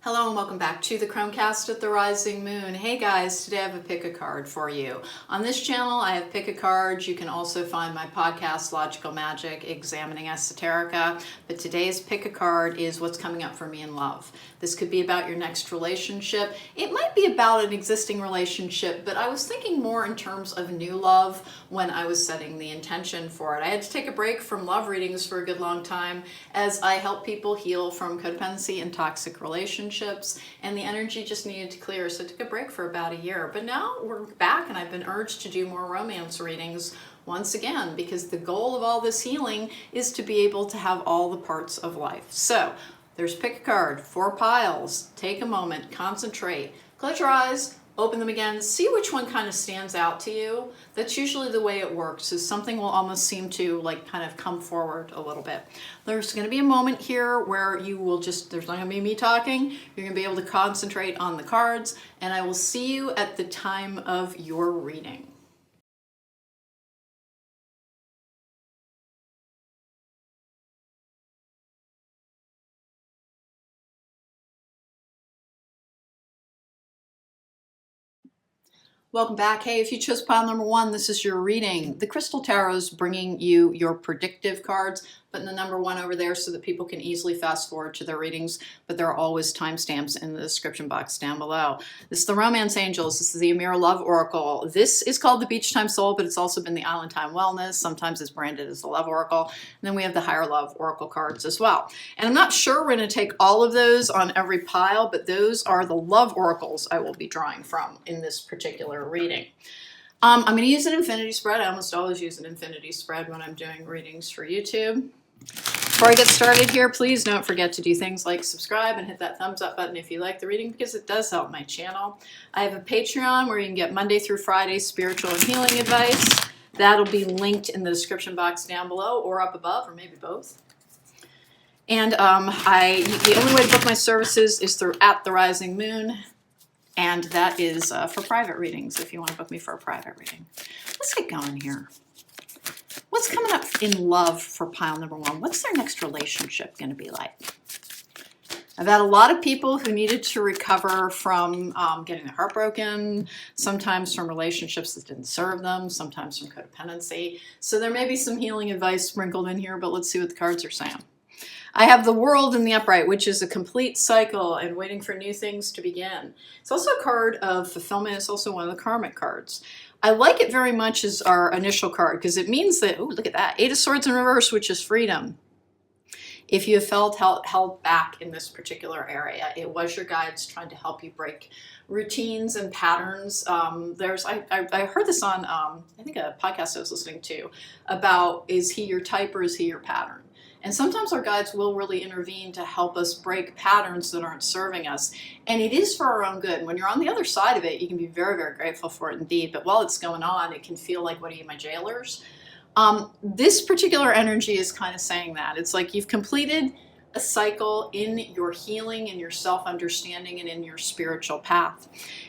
Hello and welcome back to the Cronecast at the Rising Moon. Hey guys, today I have a pick a card for you. On this channel I have pick a card. You can also find my podcast Logical Magic, Examining Esoterica, but today's pick a card is what's coming up for me in love. This could be about your next relationship. It might be about an existing relationship, but I was thinking more in terms of new love when I was setting the intention for it. I had to take a break from love readings for a good long time as I help people heal from codependency and toxic relationships. And the energy just needed to clear, so I took a break for about a year. But now we're back and I've been urged to do more romance readings once again, because the goal of all this healing is to be able to have all the parts of life. So there's pick a card, 4 piles. Take a moment, concentrate, close your eyes, open them again, see which one kind of stands out to you. That's usually the way it works, is something will almost seem to like kind of come forward a little bit. There's going to be a moment here where you will just, there's not going to be me talking, you're going to be able to concentrate on the cards, and I will see you at the time of your reading. Welcome back. Hey, if you chose pile number 1, this is your reading. The Crystal Tarot is bringing you your predictive cards, putting the number 1 over there so that people can easily fast forward to their readings, but there are always timestamps in the description box down below. This is the Romance Angels. This is the Amira Love Oracle. This is called the Beach Time Soul, but it's also been the Island Time Wellness. Sometimes it's branded as the Love Oracle. And then we have the Higher Love Oracle cards as well. And I'm not sure we're going to take all of those on every pile, but those are the Love Oracles I will be drawing from in this particular reading. I'm going to use an infinity spread. I almost always use an infinity spread when I'm doing readings for YouTube. Before I get started here, please don't forget to do things like subscribe and hit that thumbs up button if you like the reading, because it does help my channel. I have a Patreon where you can get Monday through Friday spiritual and healing advice. That'll be linked in the description box down below or up above, or maybe both. And the only way to book my services is through @TheRisingMoon. And that is for private readings, if you want to book me for a private reading. Let's get going here. What's coming up in love for pile number 1? What's their next relationship going to be like? I've had a lot of people who needed to recover from getting their heart broken, sometimes from relationships that didn't serve them, sometimes from codependency. So there may be some healing advice sprinkled in here, but let's see what the cards are saying. I have the World in the upright, which is a complete cycle and waiting for new things to begin. It's also a card of fulfillment. It's also one of the karmic cards. I like it very much as our initial card because it means that, oh, look at that, 8 of Swords in reverse, which is freedom. If you felt held back in this particular area, it was your guides trying to help you break routines and patterns. I heard this on, I think a podcast I was listening to, about is he your type or is he your pattern? And sometimes our guides will really intervene to help us break patterns that aren't serving us. And it is for our own good. When you're on the other side of it, you can be very, very grateful for it indeed. But while it's going on, it can feel like, what are you, my jailers? This particular energy is kind of saying that. It's like you've completed a cycle in your healing, in your self-understanding, and in your spiritual path.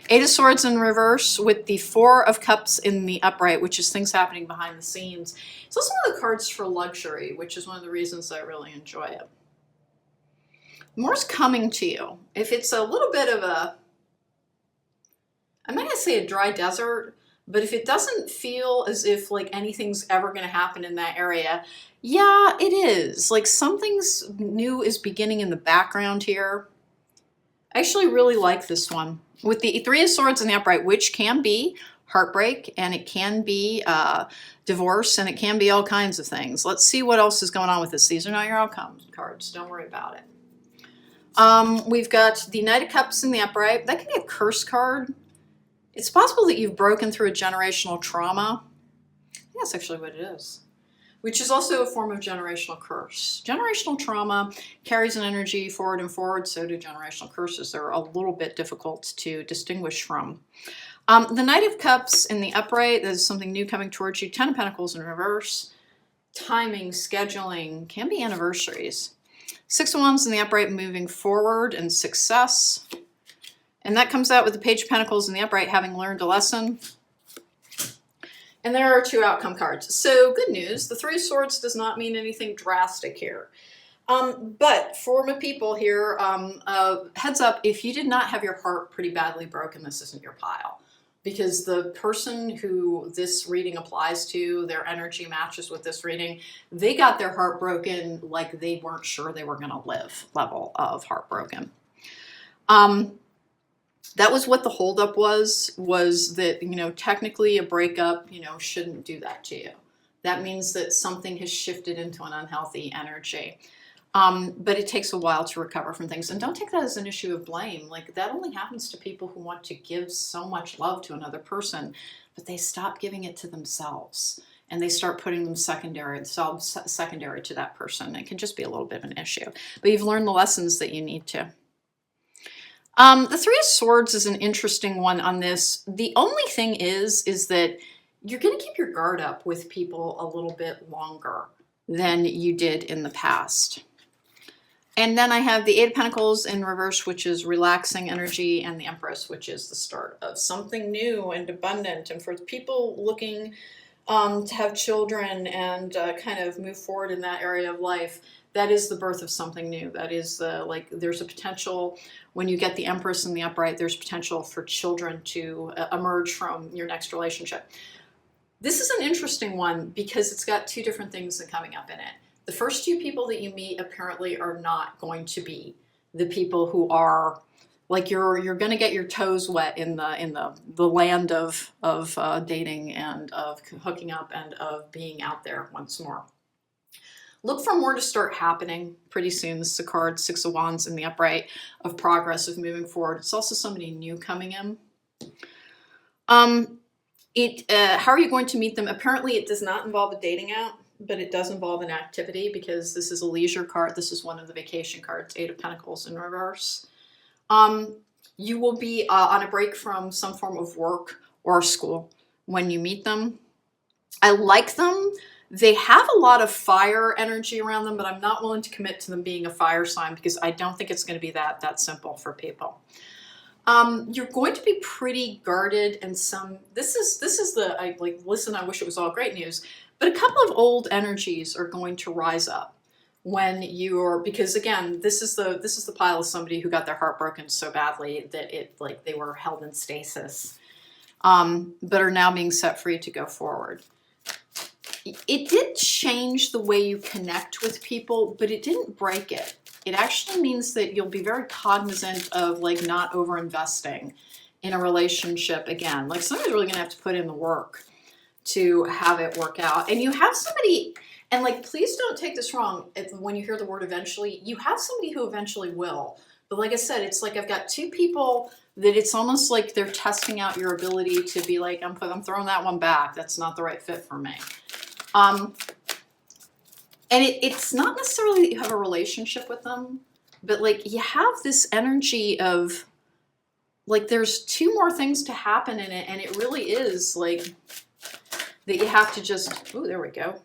8 of Swords in reverse with the 4 of Cups in the upright, which is things happening behind the scenes. It's also one of the cards for luxury, which is one of the reasons I really enjoy it. More's coming to you. If it's a little bit of a, I'm not going to say a dry desert, but if it doesn't feel as if like anything's ever going to happen in that area, yeah, it is. Like something's new is beginning in the background here. I actually really like this one. With the 3 of Swords in the upright, which can be heartbreak, and it can be divorce, and it can be all kinds of things. Let's see what else is going on with this. These are not your outcome cards. Don't worry about it. We've got the Knight of Cups in the upright. That can be a curse card. It's possible that you've broken through a generational trauma. I think that's actually what it is, which is also a form of generational curse. Generational trauma carries an energy forward and forward, so do generational curses. They're a little bit difficult to distinguish from. The Knight of Cups in the upright, there's something new coming towards you. 10 of Pentacles in reverse. Timing, scheduling, can be anniversaries. 6 of Wands in the upright, moving forward and success. And that comes out with the Page of Pentacles in the upright, having learned a lesson. And there are 2 outcome cards. So good news, the 3 of Swords does not mean anything drastic here. But for my people here, heads up, if you did not have your heart pretty badly broken, this isn't your pile. Because the person who this reading applies to, their energy matches with this reading, they got their heart broken like they weren't sure they were going to live level of heartbroken. That was what the holdup was that, you know, technically a breakup, you know, shouldn't do that to you. That means that something has shifted into an unhealthy energy. But it takes a while to recover from things. And don't take that as an issue of blame. Like, that only happens to people who want to give so much love to another person, but they stop giving it to themselves. And they start putting themselves secondary to that person. It can just be a little bit of an issue. But you've learned the lessons that you need to. The Three of Swords is an interesting one on this. The only thing is that you're going to keep your guard up with people a little bit longer than you did in the past. And then I have the Eight of Pentacles in reverse, which is relaxing energy, and the Empress, which is the start of something new and abundant. And for people looking to have children and kind of move forward in that area of life, that is the birth of something new. That is there's a potential, when you get the Empress in the upright, there's potential for children to emerge from your next relationship. This is an interesting one because it's got two different things coming up in it. The first two people that you meet apparently are not going to be the people who are, like, you're going to get your toes wet in the land of dating and of hooking up and of being out there once more. Look for more to start happening pretty soon. This is a card, Six of Wands in the upright, of progress, of moving forward. It's also somebody new coming in. How are you going to meet them? Apparently it does not involve a dating app, but it does involve an activity because this is a leisure card. This is one of the vacation cards, Eight of Pentacles in reverse. You will be on a break from some form of work or school when you meet them. I like them. They have a lot of fire energy around them, but I'm not willing to commit to them being a fire sign because I don't think it's going to be that simple for people. You're going to be pretty guarded, and this is listen, I wish it was all great news, but a couple of old energies are going to rise up when because again, this is the pile of somebody who got their heart broken so badly that they were held in stasis, but are now being set free to go forward. It did change the way you connect with people, but it didn't break it. It actually means that you'll be very cognizant of not over investing in a relationship again. Like, somebody's really gonna have to put in the work to have it work out. And you have somebody, and please don't take this wrong when you hear the word eventually, you have somebody who eventually will. But like I said, it's like I've got two people that it's almost like they're testing out your ability to be like, I'm throwing that one back. That's not the right fit for me. And it's not necessarily that you have a relationship with them, but you have this energy of there's two more things to happen in it, and it really is that you have to just, oh, there we go.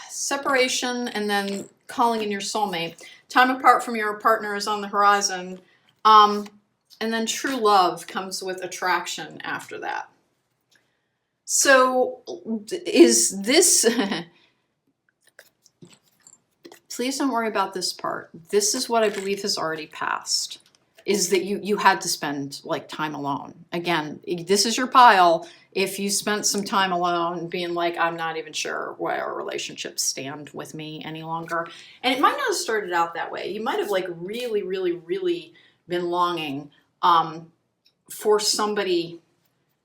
Separation and then calling in your soulmate. Time apart from your partner is on the horizon. And then true love comes with attraction after that. So is this, please don't worry about this part. This is what I believe has already passed, is that you had to spend time alone. Again, this is your pile. If you spent some time alone being I'm not even sure where our relationships stand with me any longer. And it might not have started out that way. You might have really, really, really been longing for somebody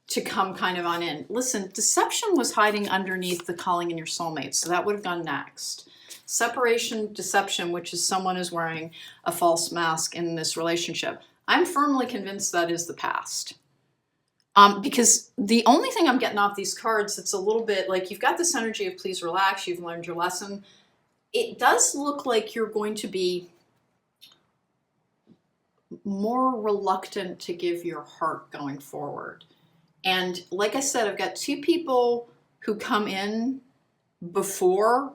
to come kind of on in. Listen, deception was hiding underneath the calling in your soulmate, so that would have gone next. Separation, deception, which is someone is wearing a false mask in this relationship. I'm firmly convinced that is the past. Because the only thing I'm getting off these cards, it's a little bit you've got this energy of please relax, you've learned your lesson. It does look like you're going to be more reluctant to give your heart going forward. And like I said, I've got two people who come in before.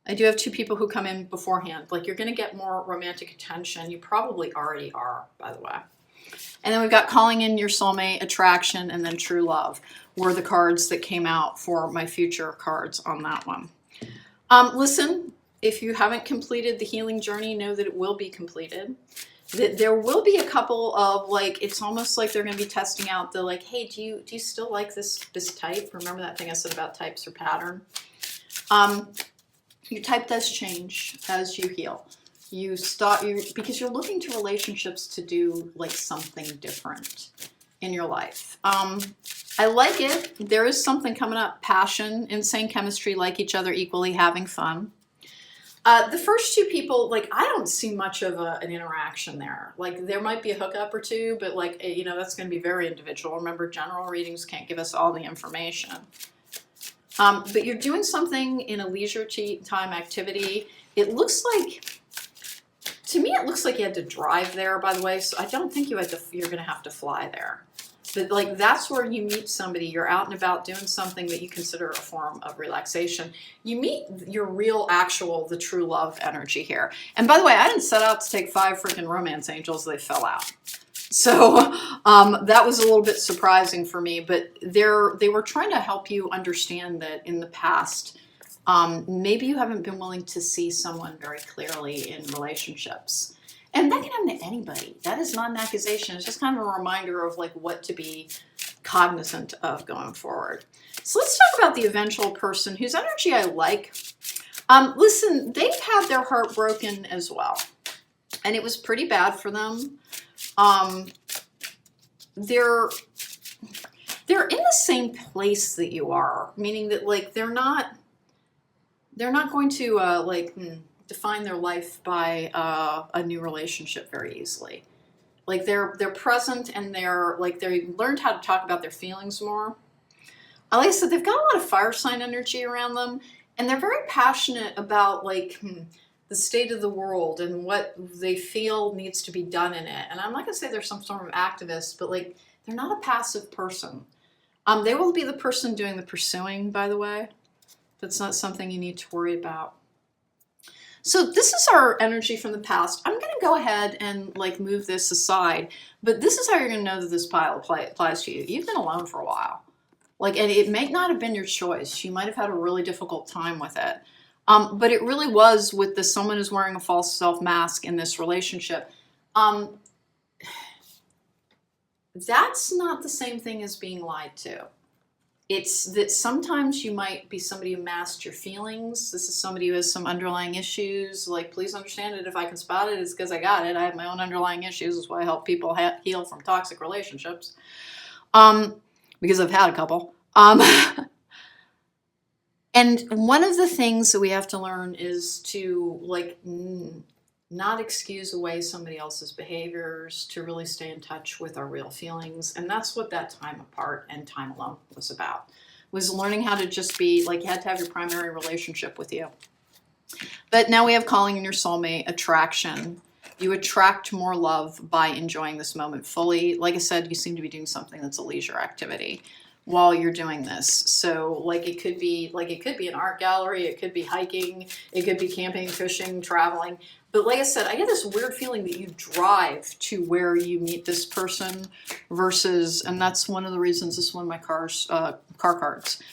I do have two people who come in beforehand. You're going to get more romantic attention. You probably already are, by the way. And then we've got calling in your soulmate, attraction, and then true love were the cards that came out for my future cards on that one. Listen, if you haven't completed the healing journey, know that it will be completed. There will be a couple of, like, it's almost like they're going to be testing out the, like, hey, do you still like this type? Remember that thing I said about types or pattern? Your type does change as you heal. Because you're looking to relationships to do like something different in your life. I like it. There is something coming up. Passion, insane chemistry, like each other equally, having fun. The first two people, like, I don't see much of an interaction there. Like, there might be a hookup or two, but, like, you know, that's going to be very individual. Remember, general readings can't give us all the information. But you're doing something in a leisure time activity. It looks like, to me, it looks like you had to drive there, by the way. So I don't think you're going to have to fly there. But, like, that's where you meet somebody. You're out and about doing something that you consider a form of relaxation. You meet your real, actual, the true love energy here. And by the way, I didn't set out to take 5 freaking romance angels. They fell out. So that was a little bit surprising for me. But they were trying to help you understand that in the past, maybe you haven't been willing to see someone very clearly in relationships. And that can happen to anybody. That is not an accusation. It's just kind of a reminder of, like, what to be cognizant of going forward. So let's talk about the eventual person whose energy I like. Listen, they've had their heart broken as well. And it was pretty bad for them. They're in the same place that you are, meaning that, like, they're not going to, define their life by a new relationship very easily. Like, they're present, and they learned how to talk about their feelings more. Like I said, they've got a lot of fire sign energy around them, and they're very passionate about, like, the state of the world and what they feel needs to be done in it. And I'm not going to say they're some sort of activist, but, like, they're not a passive person. They will be the person doing the pursuing, by the way. That's not something you need to worry about. So this is our energy from the past. I'm going to go ahead and, like, move this aside, but this is how you're going to know that this pile applies to you. You've been alone for a while. Like, and it may not have been your choice. You might have had a really difficult time with it. But it really was with this someone who's wearing a false self mask in this relationship. That's not the same thing as being lied to. It's that sometimes you might be somebody who masked your feelings. This is somebody who has some underlying issues. Like, please understand it. If I can spot it, it's because I got it. I have my own underlying issues. That's why I help people heal from toxic relationships. Because I've had a couple. And one of the things that we have to learn is to, like, not excuse away somebody else's behaviors, to really stay in touch with our real feelings. And that's what that time apart and time alone was about, was learning how to just be, like, you had to have your primary relationship with you. But now we have calling in your soulmate, attraction. You attract more love by enjoying this moment fully. Like I said, you seem to be doing something that's a leisure activity while you're doing this. So, like, it could be an art gallery, it could be hiking, it could be camping, fishing, traveling. But like I said, I get this weird feeling that you drive to where you meet this person versus, and that's one of the reasons this is one of my car cards.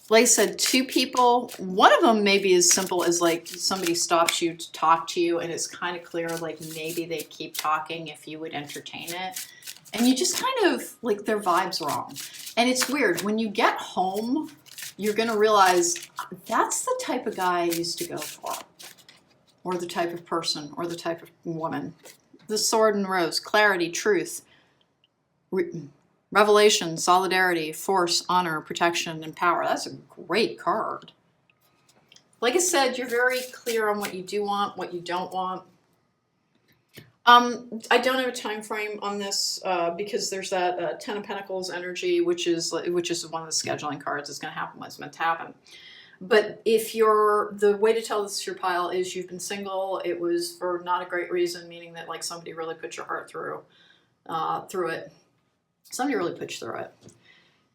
Like I said, 2 people, one of them may be as simple as, like, somebody stops you to talk to you and it's kind of clear, like, maybe they'd keep talking if you would entertain it. And you just kind of, like, their vibe's wrong. And it's weird. When you get home, you're going to realize that's the type of guy I used to go for. Or the type of person, or the type of woman. The sword and rose, clarity, truth, revelation, solidarity, force, honor, protection, and power. That's a great card. Like I said, you're very clear on what you do want, what you don't want. I don't have a time frame on this because there's that 10 of Pentacles energy, which is one of the scheduling cards. It's going to happen when it's meant to happen. But if the way to tell this is your pile is you've been single, it was for not a great reason, meaning that, like, somebody really put your heart through it. Somebody really put you through it.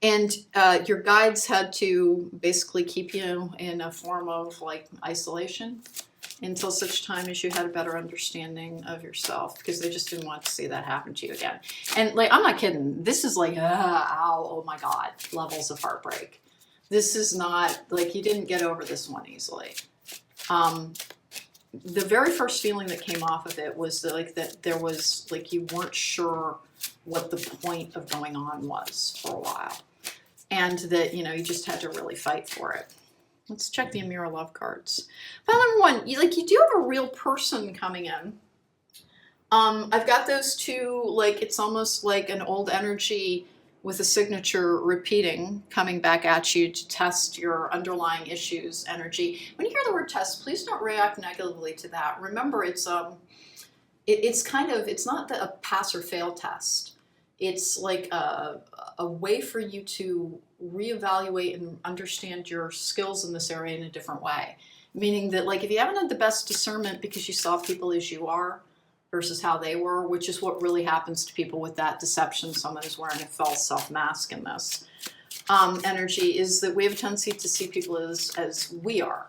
And your guides had to basically keep you in a form of, like, isolation until such time as you had a better understanding of yourself, because they just didn't want to see that happen to you again. And, like, I'm not kidding. This is like, ow, oh my God, levels of heartbreak. This is not, like, you didn't get over this one easily. The very first feeling that came off of it was that there was, like, you weren't sure what the point of going on was for a while. And that, you just had to really fight for it. Let's check the Amira Love cards. File number one, you do have a real person coming in. I've got those two, like, it's almost like an old energy with a signature repeating, coming back at you to test your underlying issues energy. When you hear the word test, please don't react negatively to that. Remember, it's not a pass or fail test. It's like a way for you to reevaluate and understand your skills in this area in a different way. Meaning that, like, if you haven't had the best discernment because you saw people as you are versus how they were, which is what really happens to people with that deception, someone is wearing a false self-mask in this energy, is that we have a tendency to see people as we are.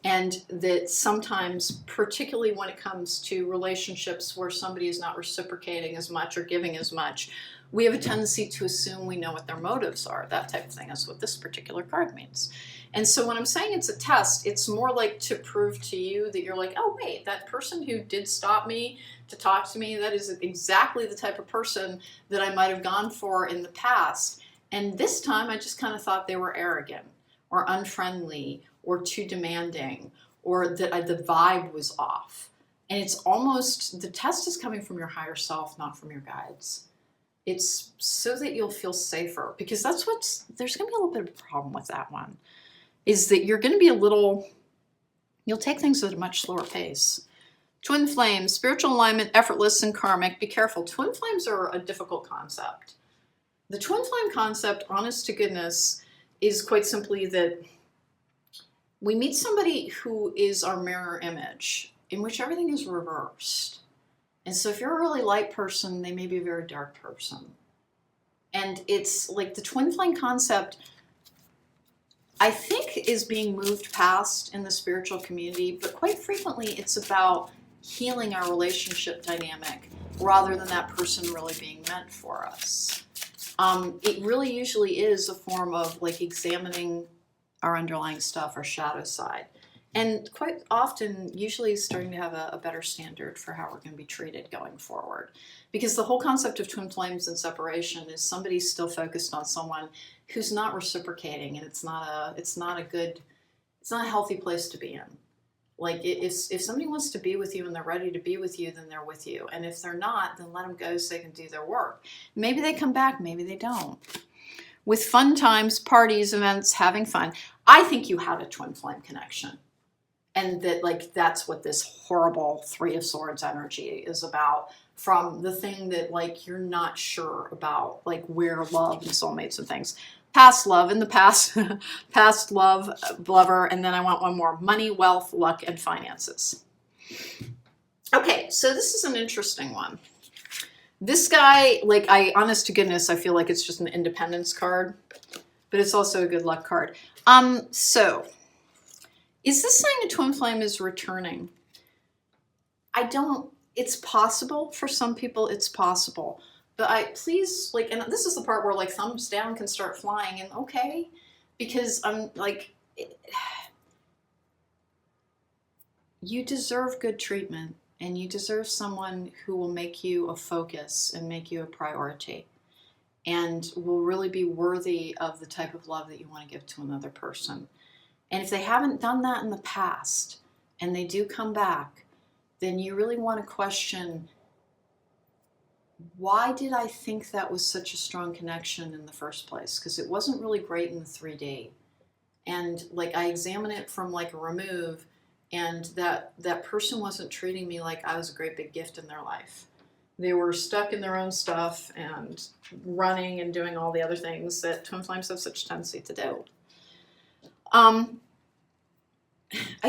And that sometimes, particularly when it comes to relationships where somebody is not reciprocating as much or giving as much, we have a tendency to assume we know what their motives are. That type of thing is what this particular card means. And so when I'm saying it's a test, it's more like to prove to you that you're like, oh wait, that person who did stop me to talk to me, that is exactly the type of person that I might have gone for in the past. And this time I just kind of thought they were arrogant or unfriendly or too demanding, or that the vibe was off. And it's almost, the test is coming from your higher self, not from your guides. It's so that you'll feel safer, because there's going to be a little bit of a problem with that one, is that you're going to be you'll take things at a much slower pace. Twin flames, spiritual alignment, effortless and karmic. Be careful. Twin flames are a difficult concept. The twin flame concept, honest to goodness, is quite simply that we meet somebody who is our mirror image, in which everything is reversed. And so if you're a really light person, they may be a very dark person. And it's like the twin flame concept, I think, is being moved past in the spiritual community, but quite frequently it's about healing our relationship dynamic rather than that person really being meant for us. It really usually is a form of, like, examining our underlying stuff, our shadow side. And quite often, usually starting to have a better standard for how we're going to be treated going forward. Because the whole concept of twin flames and separation is somebody still focused on someone who's not reciprocating, and it's not a healthy place to be in. Like, if somebody wants to be with you and they're ready to be with you, then they're with you. And if they're not, then let them go so they can do their work. Maybe they come back, maybe they don't. With fun times, parties, events, having fun, I think you had a twin flame connection. And that, like, that's what this horrible Three of Swords energy is about, from the thing that, like, you're not sure about, like, where love and soulmates and things. Past love, in the past, past love, lover, and then I want one more: money, wealth, luck, and finances. Okay, so this is an interesting one. This guy, like, honest to goodness, I feel like it's just an independence card, but it's also a good luck card. So, is this saying a twin flame is returning? It's possible. For some people, it's possible. But please, like, and this is the part where, like, thumbs down can start flying, and okay, because I'm like, you deserve good treatment, and you deserve someone who will make you a focus and make you a priority, and will really be worthy of the type of love that you want to give to another person. And if they haven't done that in the past, and they do come back, then you really want to question, why did I think that was such a strong connection in the first place? Because it wasn't really great in the 3D. And, like, I examine it from, like, a remove, and that person wasn't treating me like I was a great big gift in their life. They were stuck in their own stuff and running and doing all the other things that twin flames have such a tendency to do. I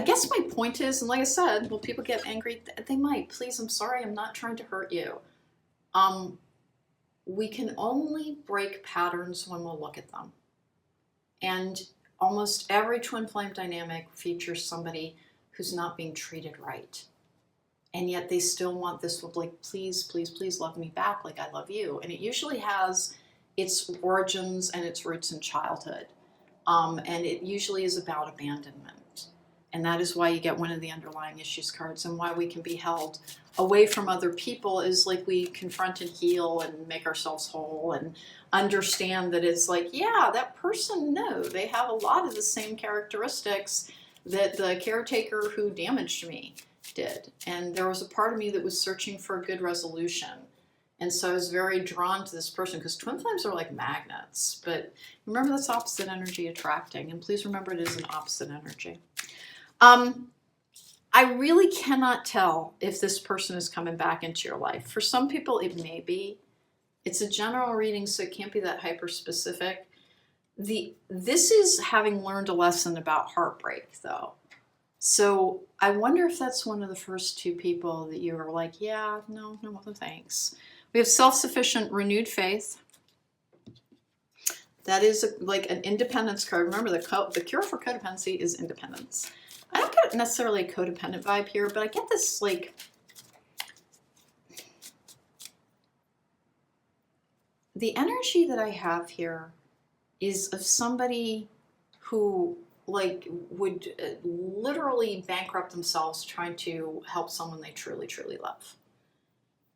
guess my point is, and like I said, will people get angry? They might. Please, I'm sorry, I'm not trying to hurt you. We can only break patterns when we'll look at them. And almost every twin flame dynamic features somebody who's not being treated right. And yet they still want this, like, please, please, please love me back like I love you. And it usually has its origins and its roots in childhood. And it usually is about abandonment. And that is why you get one of the underlying issues cards, and why we can be held away from other people is like we confront and heal and make ourselves whole and understand that it's like, yeah, that person, no, they have a lot of the same characteristics that the caretaker who damaged me did. And there was a part of me that was searching for a good resolution. And so I was very drawn to this person because twin flames are like magnets. But remember, that's opposite energy attracting. And please remember, it is an opposite energy. I really cannot tell if this person is coming back into your life. For some people, it may be. It's a general reading, so it can't be that hyper-specific. This is having learned a lesson about heartbreak, though. So I wonder if that's one of the first two people that you are like, yeah, no thanks. We have self-sufficient, renewed faith. That is like an independence card. Remember, the cure for codependency is independence. I don't get necessarily a codependent vibe here, but I get this like, the energy that I have here is of somebody who like would literally bankrupt themselves trying to help someone they truly, truly love.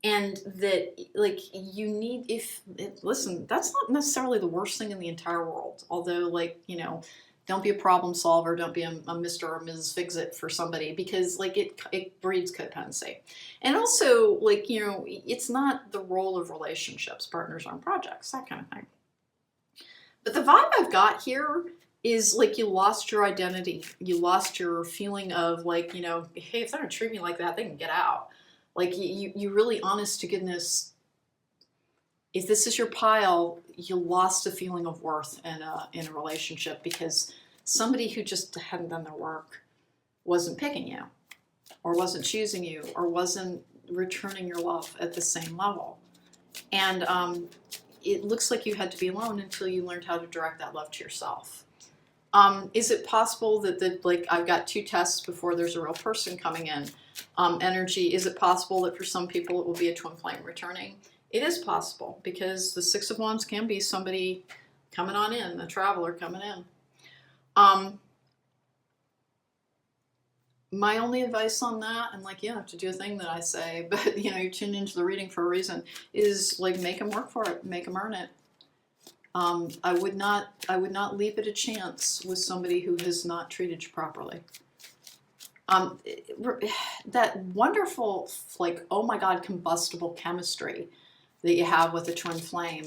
And that like you need, listen, that's not necessarily the worst thing in the entire world. Although like, you know, don't be a problem solver, don't be a Mr. or Ms. Fix-It for somebody, because like it breeds codependency. And also like, you know, it's not the role of relationships, partners on projects, that kind of thing. But the vibe I've got here is like you lost your identity. You lost your feeling of like, you know, hey, if they're gonna treat me like that, they can get out. Like you really, honest to goodness, if this is your pile, you lost a feeling of worth in a relationship because somebody who just hadn't done their work wasn't picking you, or wasn't choosing you, or wasn't returning your love at the same level. And it looks like you had to be alone until you learned how to direct that love to yourself. Is it possible that like I've got two tests before there's a real person coming in? Energy, is it possible that for some people it will be a twin flame returning? It is possible, because the Six of Wands can be somebody coming on in, a traveler coming in. My only advice on that, and like you have to do a thing that I say, but you know, you tuned into the reading for a reason, is like make them work for it, make them earn it. I would not leave it a chance with somebody who has not treated you properly. That wonderful, like, oh my God, combustible chemistry that you have with a twin flame,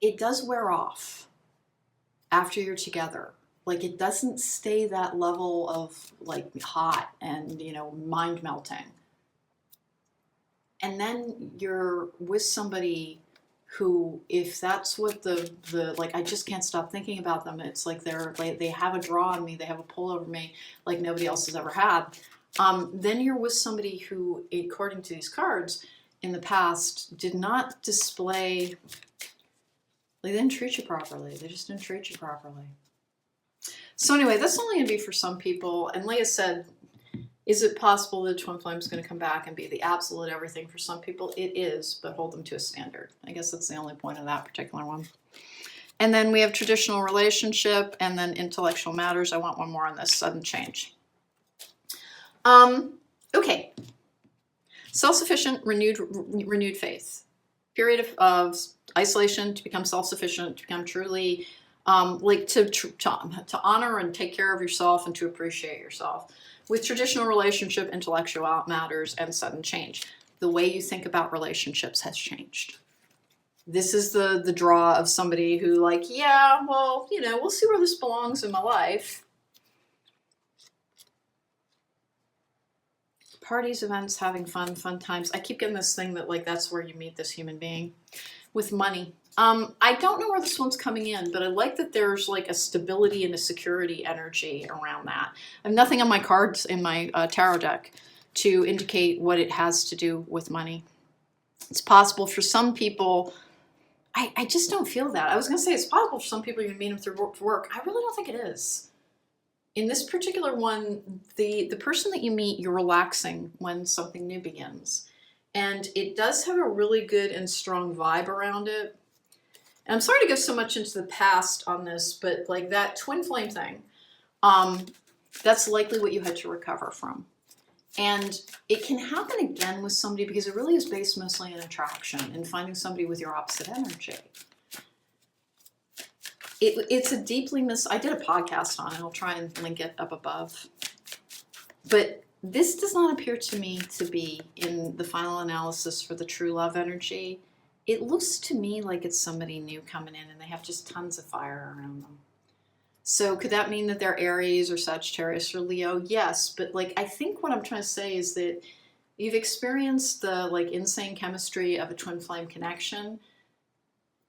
it does wear off after you're together. Like, it doesn't stay that level of like hot and, you know, mind melting. And then you're with somebody who, if that's what the like, I just can't stop thinking about them. It's like they have a draw on me, they have a pull over me like nobody else has ever had. Then you're with somebody who, according to these cards, in the past did not display, like they didn't treat you properly. They just didn't treat you properly. So anyway, that's only going to be for some people. And Leah said, is it possible that twin flame is going to come back and be the absolute everything for some people? It is, but hold them to a standard. I guess that's the only point of that particular one. And then we have traditional relationship, and then intellectual matters. I want one more on this, sudden change. Okay. Self-sufficient, renewed faith. Period of isolation to become self-sufficient, to become truly, like to honor and take care of yourself and to appreciate yourself. With traditional relationship, intellectual matters, and sudden change. The way you think about relationships has changed. This is the draw of somebody who like, yeah, well, you know, we'll see where this belongs in my life. Parties, events, having fun times. I keep getting this thing that like that's where you meet this human being. With money. I don't know where this one's coming in, but I like that there's like a stability and a security energy around that. I have nothing on my cards in my tarot deck to indicate what it has to do with money. It's possible for some people, I just don't feel that. I was going to say it's possible for some people you can meet them through work. I really don't think it is. In this particular one, the person that you meet, you're relaxing when something new begins. And it does have a really good and strong vibe around it. And I'm sorry to go so much into the past on this, but like that twin flame thing, that's likely what you had to recover from. And it can happen again with somebody because it really is based mostly on attraction and finding somebody with your opposite energy. It's a deeply I did a podcast on it. I'll try and link it up above. But this does not appear to me to be in the final analysis for the true love energy. It looks to me like it's somebody new coming in and they have just tons of fire around them. So could that mean that they're Aries or Sagittarius or Leo? Yes, but like I think what I'm trying to say is that you've experienced the like insane chemistry of a twin flame connection,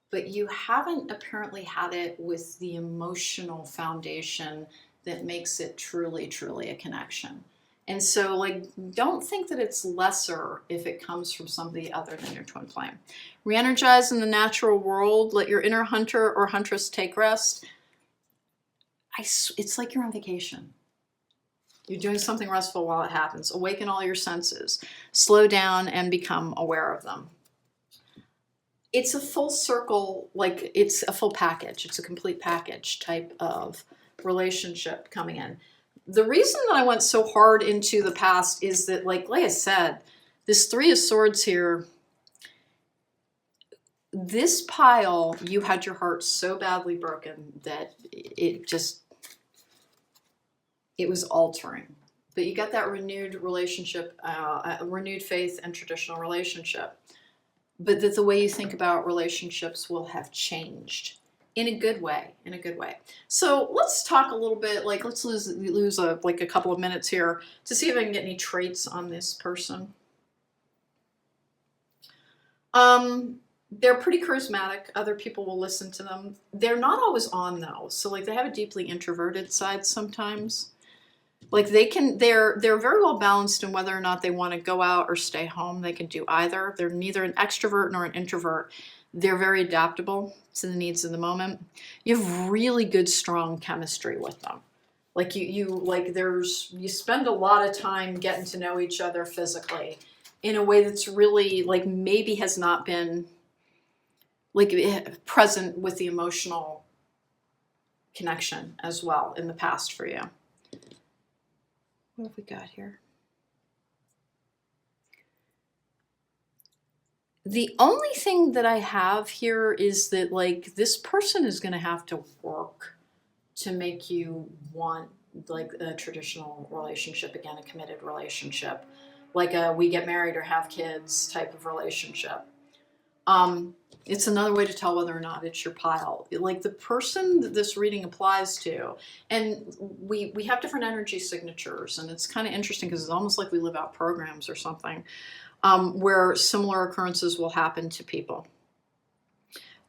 but you haven't apparently had it with the emotional foundation that makes it truly, truly a connection. And so like, don't think that it's lesser if it comes from somebody other than your twin flame. Re-energize in the natural world, let your inner hunter or huntress take rest. It's like you're on vacation. You're doing something restful while it happens. Awaken all your senses. Slow down and become aware of them. It's a full circle, like it's a full package. It's a complete package type of relationship coming in. The reason that I went so hard into the past is that, like I said, this Three of Swords here, this pile, you had your heart so badly broken that it was altering. But you got that renewed relationship, renewed faith and traditional relationship. But that the way you think about relationships will have changed in a good way, So let's talk a little bit, like let's lose a couple of minutes here to see if I can get any traits on this person. They're pretty charismatic. Other people will listen to them. They're not always on though. So like they have a deeply introverted side sometimes. Like they're very well balanced in whether or not they want to go out or stay home. They can do either. They're neither an extrovert nor an introvert. They're very adaptable to the needs of the moment. You have really good, strong chemistry with them. Like you spend a lot of time getting to know each other physically in a way that's really like maybe has not been like present with the emotional connection as well in the past for you. What have we got here? The only thing that I have here is that like this person is going to have to work to make you want like a traditional relationship again, a committed relationship, like a we get married or have kids type of relationship. It's another way to tell whether or not it's your pile. Like the person that this reading applies to, and we have different energy signatures, and it's kind of interesting because it's almost like we live out programs or something, where similar occurrences will happen to people.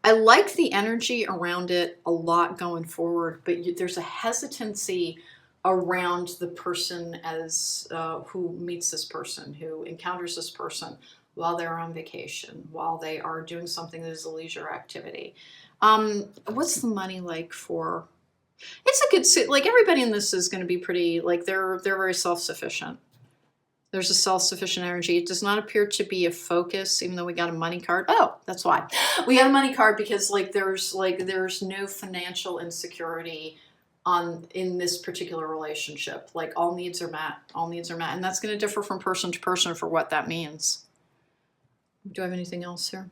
I like the energy around it a lot going forward, but there's a hesitancy around the person as who meets this person, who encounters this person while they're on vacation, while they are doing something that is a leisure activity. What's the money like for? It's a good suit. Like everybody in this is going to be pretty, like they're very self-sufficient. There's a self-sufficient energy. It does not appear to be a focus, even though we got a money card. Oh, that's why. We got a money card because there's no financial insecurity in this particular relationship. Like all needs are met. All needs are met. And that's going to differ from person to person for what that means. Do I have anything else here?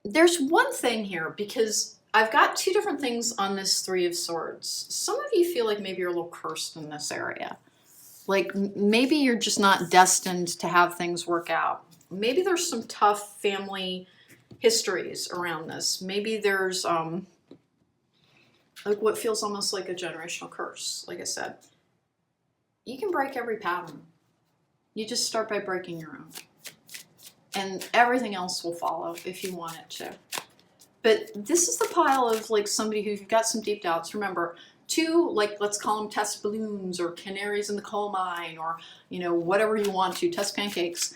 There's one thing here because I've got two different things on this Three of Swords. Some of you feel like maybe you're a little cursed in this area. Like maybe you're just not destined to have things work out. Maybe there's some tough family histories around this. Maybe there's like what feels almost like a generational curse. Like I said, you can break every pattern. You just start by breaking your own. And everything else will follow if you want it to. But this is the pile of like somebody who's got some deep doubts. Remember, two, like let's call them test balloons or canaries in the coal mine or, you know, whatever you want to, test pancakes.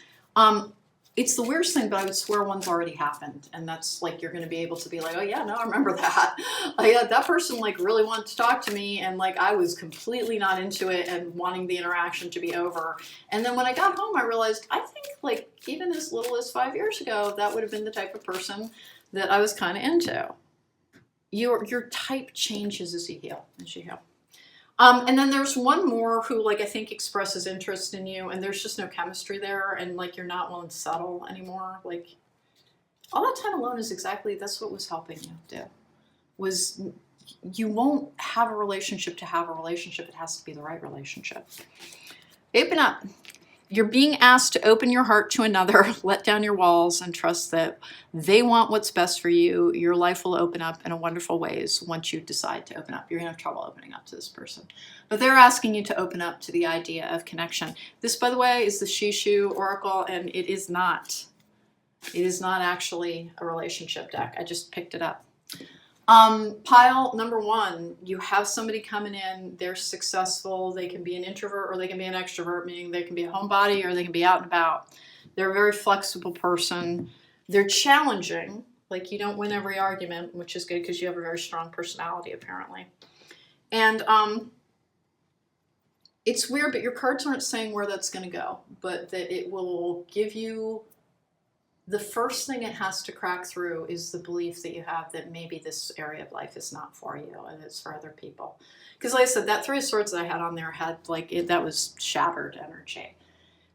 it's the weirdest thing, but I would swear one's already happened. And that's like, you're going to be able to be like, oh yeah, no, I remember that. Like, that person like really wanted to talk to me. And like, I was completely not into it and wanting the interaction to be over. And then when I got home, I realized, I think like even as little as 5 years ago, that would have been the type of person that I was kind of into. Your type changes as you heal, and then there's one more who like I think expresses interest in you, and there's just no chemistry there, and like you're not willing to settle anymore. Like all that time alone is exactly that's what was helping you do. Was you won't have a relationship to have a relationship. It has to be the right relationship. Open up. You're being asked to open your heart to another, let down your walls, and trust that they want what's best for you. Your life will open up in a wonderful ways once you decide to open up. You're going to have trouble opening up to this person. But they're asking you to open up to the idea of connection. This, by the way, is the Shishu Oracle, and it is not. It is not actually a relationship deck. I just picked it up. Pile number 1, you have somebody coming in, they're successful, they can be an introvert or they can be an extrovert, meaning they can be a homebody or they can be out and about. They're a very flexible person. They're challenging, like you don't win every argument, which is good because you have a very strong personality apparently. And it's weird, but your cards aren't saying where that's going to go, but that it will give you the first thing it has to crack through is the belief that you have that maybe this area of life is not for you and it's for other people. Because like I said, that 3 of Swords that I had on there had like that was shattered energy.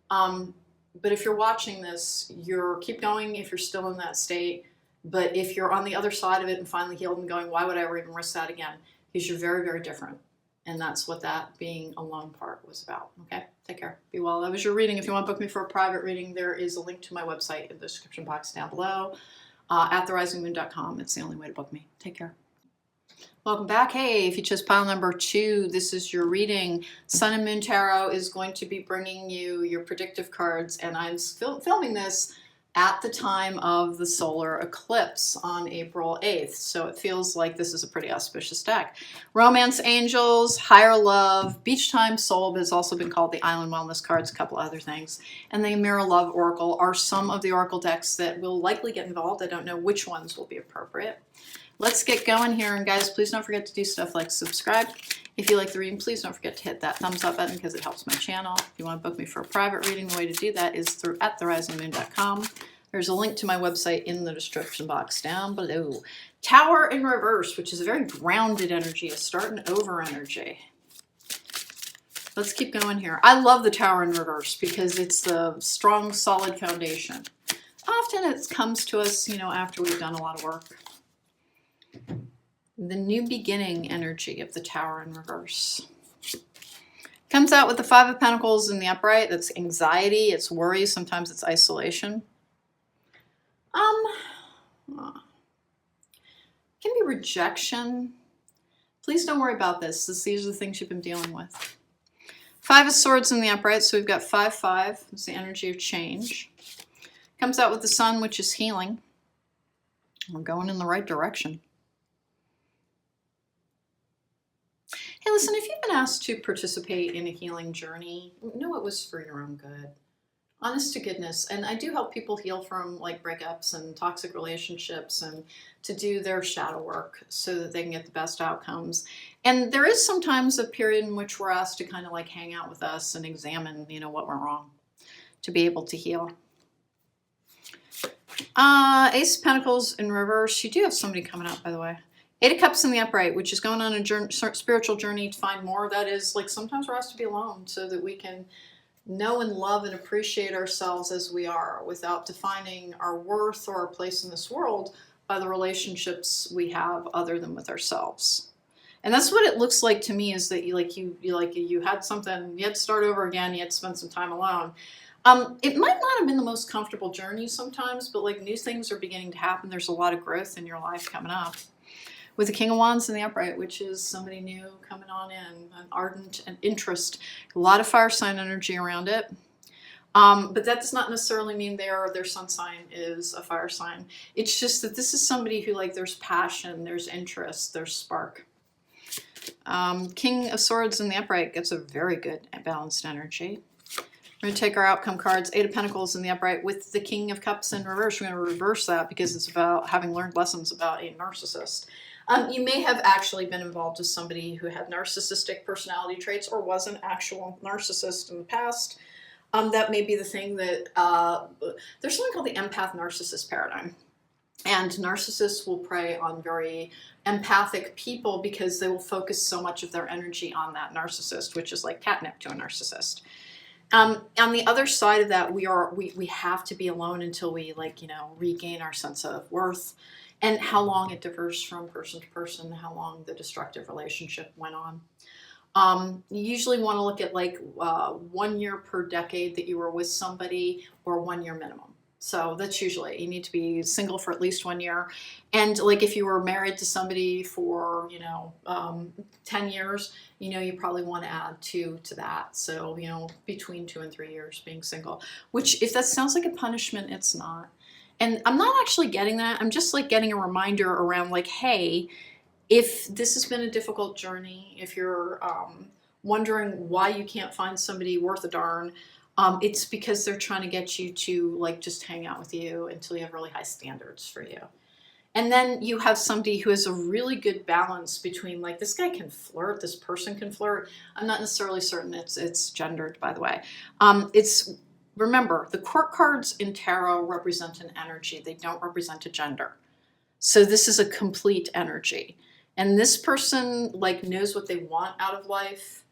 But if you're watching this, keep going if you're still in that state. But if you're on the other side of it and finally healed and going, why would I ever even risk that again? Because you're very, very different. And that's what that being alone part was about. Okay, take care. Be well. That was your reading. If you want to book me for a private reading, there is a link to my website in the description box down below, at therisingmoon.com. It's the only way to book me. Take care. Welcome back. Hey, if you chose pile number 2, this is your reading. Sun and Moon Tarot is going to be bringing you your predictive cards, and I'm filming this at the time of the solar eclipse on April 8th. So it feels like this is a pretty auspicious deck. Romance Angels, Higher Love, Beach Time Soul has also been called the Island Wellness cards, a couple other things. And the Mirror Love Oracle are some of the Oracle decks that will likely get involved. I don't know which ones will be appropriate. Let's get going here. And guys, please don't forget to do stuff like subscribe. If you like the reading, please don't forget to hit that thumbs up button because it helps my channel. If you want to book me for a private reading, the way to do that is through at therisingmoon.com. There's a link to my website in the description box down below. Tower in reverse, which is a very grounded energy, a starting over energy. Let's keep going here. I love the Tower in reverse because it's the strong, solid foundation. Often it comes to us, after we've done a lot of work. The new beginning energy of the Tower in reverse. Comes out with the 5 of Pentacles in the upright. That's anxiety, it's worry, sometimes it's isolation. Can be rejection. Please don't worry about this. These are the things you've been dealing with. 5 of Swords in the upright, so we've got 5-5. It's the energy of change. Comes out with the Sun, which is healing. We're going in the right direction. Hey, listen, if you've been asked to participate in a healing journey, know it was for your own good. Honest to goodness. And I do help people heal from like breakups and toxic relationships and to do their shadow work so that they can get the best outcomes. And there is sometimes a period in which we're asked to kind of like hang out with us and examine, what went wrong to be able to heal. Ace of Pentacles in reverse. You do have somebody coming up, by the way. 8 of Cups in the upright, which is going on a spiritual journey to find more. That is like sometimes we're asked to be alone so that we can know and love and appreciate ourselves as we are without defining our worth or our place in this world by the relationships we have other than with ourselves. And that's what it looks like to me, is that you had something, you had to start over again, you had to spend some time alone. It might not have been the most comfortable journey sometimes, but like new things are beginning to happen. There's a lot of growth in your life coming up. With the King of Wands in the upright, which is somebody new coming on in, an ardent and interest, a lot of fire sign energy around it. But that does not necessarily mean their sun sign is a fire sign. It's just that this is somebody who there's passion, there's interest, there's spark. King of Swords in the upright gets a very good balanced energy. We're going to take our outcome cards, Eight of Pentacles in the upright with the King of Cups in reverse. We're going to reverse that because it's about having learned lessons about a narcissist. You may have actually been involved with somebody who had narcissistic personality traits or was an actual narcissist in the past. That may be the thing that, there's something called the empath narcissist paradigm. And narcissists will prey on very empathic people because they will focus so much of their energy on that narcissist, which is like catnip to a narcissist. On the other side of that, we have to be alone until we regain our sense of worth, and how long it differs from person to person, how long the destructive relationship went on. You usually want to look at 1 year per decade that you were with somebody, or 1 year minimum. So that's usually, you need to be single for at least 1 year. And if you were married to somebody for, 10 years, you probably want to add 2 to that. So, between 2 and 3 years being single, which if that sounds like a punishment, it's not. And I'm not actually getting that. I'm just getting a reminder around hey, if this has been a difficult journey, if you're wondering why you can't find somebody worth a darn, it's because they're trying to get you to just hang out with you until you have really high standards for you. And then you have somebody who has a really good balance between this guy can flirt, this person can flirt. I'm not necessarily certain it's gendered, by the way. Remember, the court cards in tarot represent an energy. They don't represent a gender. So this is a complete energy. And this person knows what they want out of life.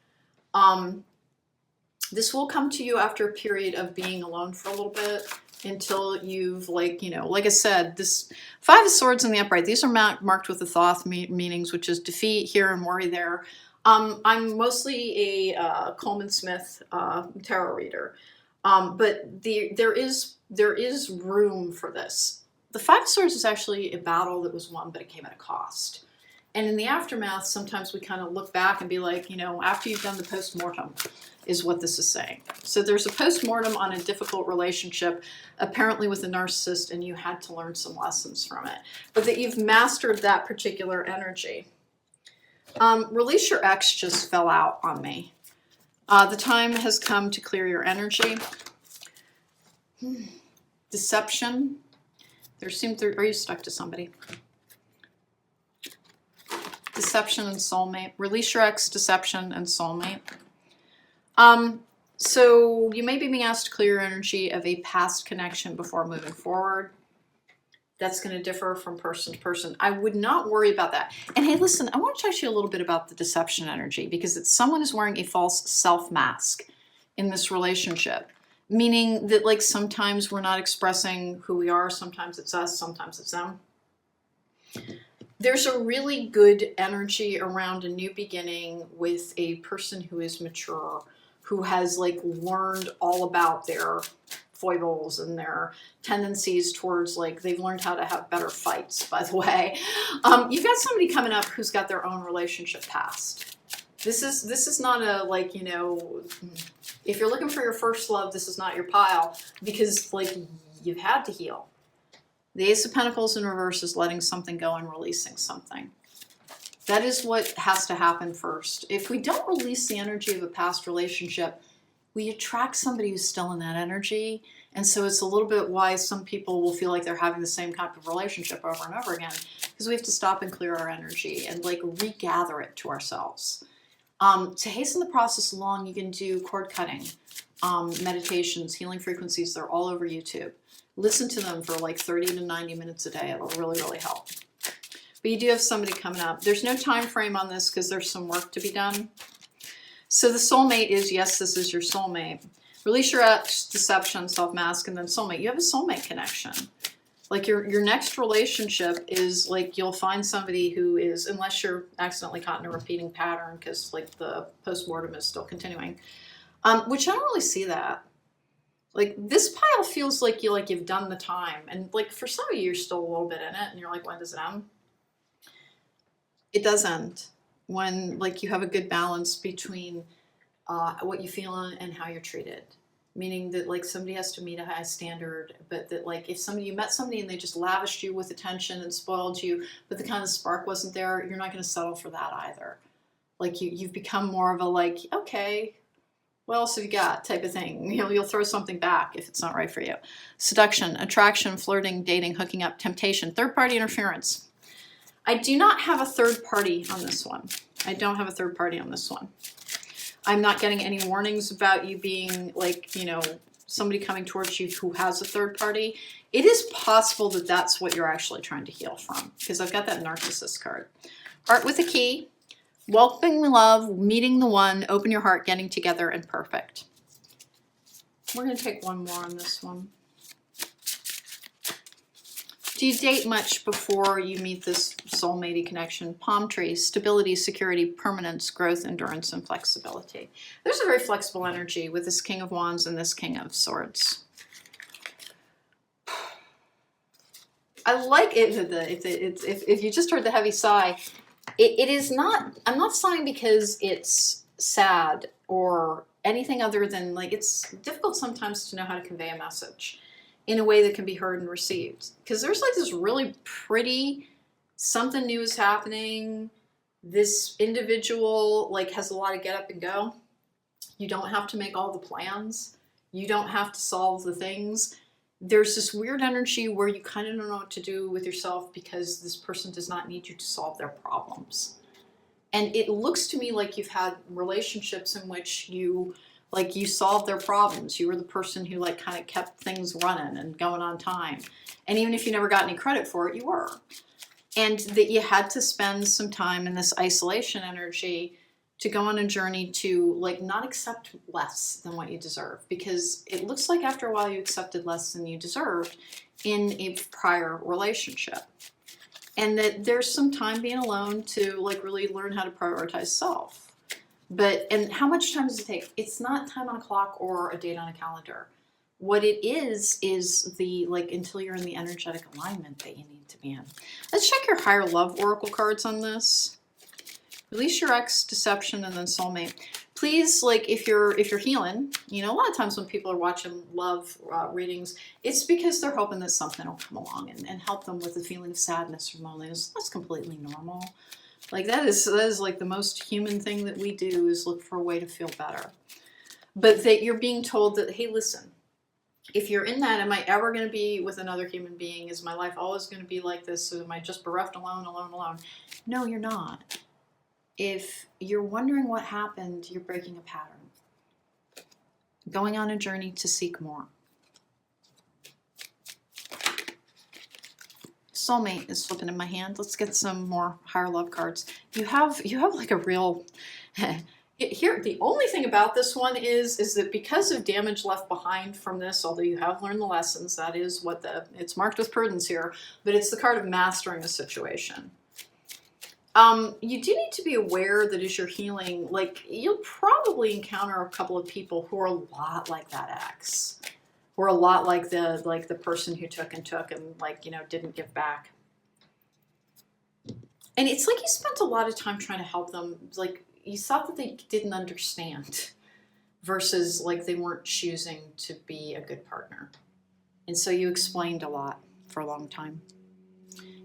This will come to you after a period of being alone for a little bit, until you've like I said, this Five of Swords in the upright, these are marked with the Thoth meanings, which is defeat here and worry there. I'm mostly a Coleman Smith tarot reader, but there is room for this. The Five of Swords is actually a battle that was won, but it came at a cost. And in the aftermath, sometimes we kind of look back and be after you've done the post-mortem, is what this is saying. So there's a post-mortem on a difficult relationship, apparently with a narcissist, and you had to learn some lessons from it. But that you've mastered that particular energy. Release your ex just fell out on me. The time has come to clear your energy. Deception. Are you stuck to somebody? Deception and soulmate. Release your ex, deception, and soulmate. So you may be being asked to clear your energy of a past connection before moving forward. That's going to differ from person to person. I would not worry about that. And hey, listen, I want to talk to you a little bit about the deception energy, because it's someone who's wearing a false self mask in this relationship. Meaning that sometimes we're not expressing who we are. Sometimes it's us, sometimes it's them. There's a really good energy around a new beginning with a person who is mature, who has learned all about their foibles and their tendencies towards they've learned how to have better fights, by the way. You've got somebody coming up who's got their own relationship past. This is not a if you're looking for your first love, this is not your pile, because you've had to heal. The Ace of Pentacles in reverse is letting something go and releasing something. That is what has to happen first. If we don't release the energy of a past relationship, we attract somebody who's still in that energy. And so it's a little bit why some people will feel like they're having the same type of relationship over and over again, because we have to stop and clear our energy and regather it to ourselves. To hasten the process along, you can do cord cutting, meditations, healing frequencies. They're all over YouTube. Listen to them for 30 to 90 minutes a day. It'll really, really help. But you do have somebody coming up. There's no time frame on this because there's some work to be done. So the soulmate is, yes, this is your soulmate. Release your ex, deception, self-mask, and then soulmate. You have a soulmate connection. Your next relationship is you'll find somebody who is, unless you're accidentally caught in a repeating pattern because the post-mortem is still continuing, which I don't really see that. This pile feels you've done the time, and for some of you, you're still a little bit in it, and you're when does it end? It does end when you have a good balance between what you feel and how you're treated. Meaning that somebody has to meet a high standard, but that if you met somebody and they just lavished you with attention and spoiled you, but the kind of spark wasn't there, you're not going to settle for that either. You've become more of a okay, What else have you got type of thing? You'll throw something back if it's not right for you. Seduction, attraction, flirting, dating, hooking up, temptation, third-party interference. I do not have a third party on this one. I don't have a third party on this one. I'm not getting any warnings about you being like, you know, somebody coming towards you who has a third party. It is possible that that's what you're actually trying to heal from, because I've got that narcissist card. Heart with a key. Welcoming love, meeting the one, open your heart, getting together, and perfect. We're going to take one more on this one. Do you date much before you meet this soulmate connection? Palm trees, stability, security, permanence, growth, endurance, and flexibility. There's a very flexible energy with this King of Wands and this King of Swords. I like it. If you just heard the heavy sigh, it is not, I'm not sighing because it's sad or anything other than, like, it's difficult sometimes to know how to convey a message in a way that can be heard and received. Because there's like this really pretty, something new is happening. This individual like has a lot of get up and go. You don't have to make all the plans. You don't have to solve the things. There's this weird energy where you kind of don't know what to do with yourself because this person does not need you to solve their problems. And it looks to me like you've had relationships in which you solved their problems. You were the person who like kind of kept things running and going on time. And even if you never got any credit for it, you were. And that you had to spend some time in this isolation energy to go on a journey to like not accept less than what you deserve, because it looks like after a while you accepted less than you deserved in a prior relationship. And that there's some time being alone to like really learn how to prioritize self. And how much time does it take? It's not time on a clock or a date on a calendar. What it is the like until you're in the energetic alignment that you need to be in. Let's check your higher love oracle cards on this. Release your ex, deception, and then soulmate. Please, like if you're healing, you know, a lot of times when people are watching love readings, it's because they're hoping that something will come along and help them with the feeling of sadness or loneliness. That's completely normal. Like that is like the most human thing that we do is look for a way to feel better. But that you're being told that, hey, listen, if you're in that, am I ever going to be with another human being? Is my life always going to be like this? So am I just bereft, alone? No, you're not. If you're wondering what happened, you're breaking a pattern. Going on a journey to seek more. Soulmate is flipping in my hand. Let's get some more higher love cards. You have like a real here. The only thing about this one is that because of damage left behind from this, although you have learned the lessons, that is what it's marked with prudence here, but it's the card of mastering a situation. You do need to be aware that as you're healing, like you'll probably encounter a couple of people who are a lot like that ex. Or a lot like the person who took and like, you know, didn't give back. And it's like you spent a lot of time trying to help them. Like you thought that they didn't understand versus like they weren't choosing to be a good partner. And so you explained a lot for a long time.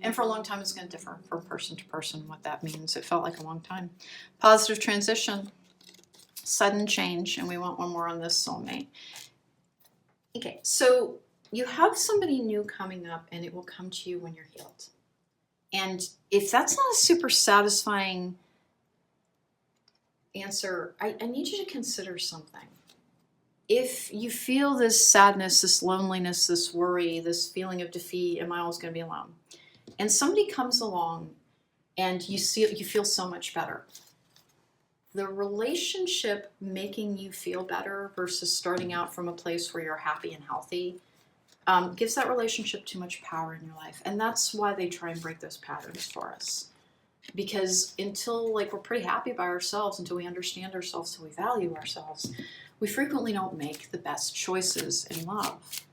And for a long time, it's going to differ from person to person what that means. It felt like a long time. Positive transition, sudden change, and we want one more on this soulmate. Okay, so you have somebody new coming up and it will come to you when you're healed. And if that's not a super satisfying answer, I need you to consider something. If you feel this sadness, this loneliness, this worry, this feeling of defeat, am I always going to be alone? And somebody comes along and you feel so much better. The relationship making you feel better versus starting out from a place where you're happy and healthy gives that relationship too much power in your life. And that's why they try and break those patterns for us. Because until like we're pretty happy by ourselves, until we understand ourselves, until we value ourselves, we frequently don't make the best choices in love.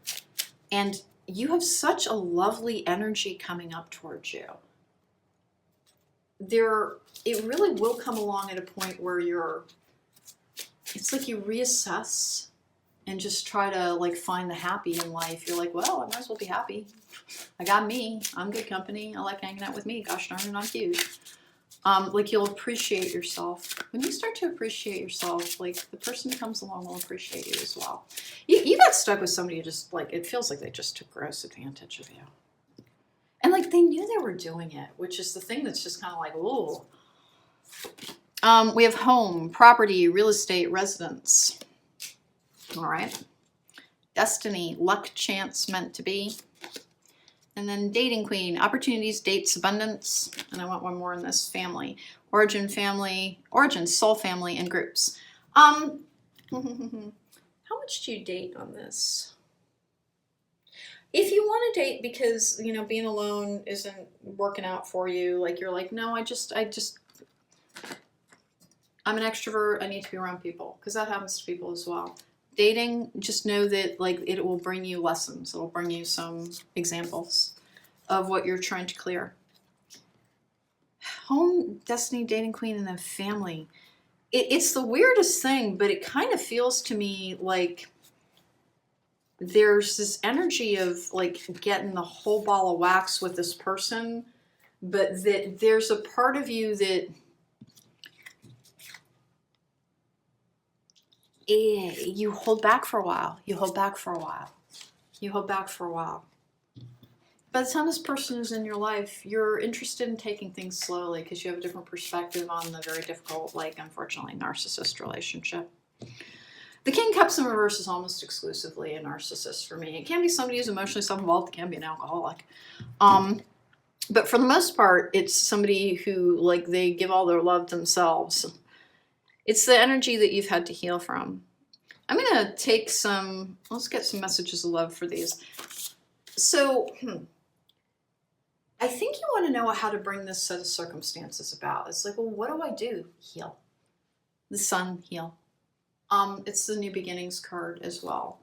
And you have such a lovely energy coming up towards you. It really will come along at a point where it's like you reassess and just try to like find the happy in life. You're like, well, I might as well be happy. I got me. I'm good company. I like hanging out with me. Gosh darn it, I'm cute. Like you'll appreciate yourself. When you start to appreciate yourself, like the person who comes along will appreciate you as well. You got stuck with somebody who just like, it feels like they just took gross advantage of you. And like they knew they were doing it, which is the thing that's just kind of like, ooh. We have home, property, real estate, residence. All right. Destiny, luck, chance, meant to be. And then dating queen, opportunities, dates, abundance. And I want one more in this family. Origin, soul family, and groups. How much do you date on this? If you want to date because, you know, being alone isn't working out for you, like you're like, no, I'm an extrovert, I need to be around people, because that happens to people as well. Dating, just know that like it will bring you lessons. It'll bring you some examples of what you're trying to clear. Home, destiny, dating queen, and then family. It's the weirdest thing, but it kind of feels to me like there's this energy of like getting the whole ball of wax with this person, but that there's a part of you that you hold back for a while. You hold back for a while. You hold back for a while. By the time this person is in your life, you're interested in taking things slowly because you have a different perspective on the very difficult, like, unfortunately, narcissist relationship. The King of Cups in reverse is almost exclusively a narcissist for me. It can be somebody who's emotionally self-involved. It can be an alcoholic. But for the most part, it's somebody who, like, they give all their love themselves. It's the energy that you've had to heal from. I'm going to take let's get some messages of love for these. So, I think you want to know how to bring this set of circumstances about. It's like, well, what do I do? Heal. The Sun, heal. It's the New Beginnings card as well.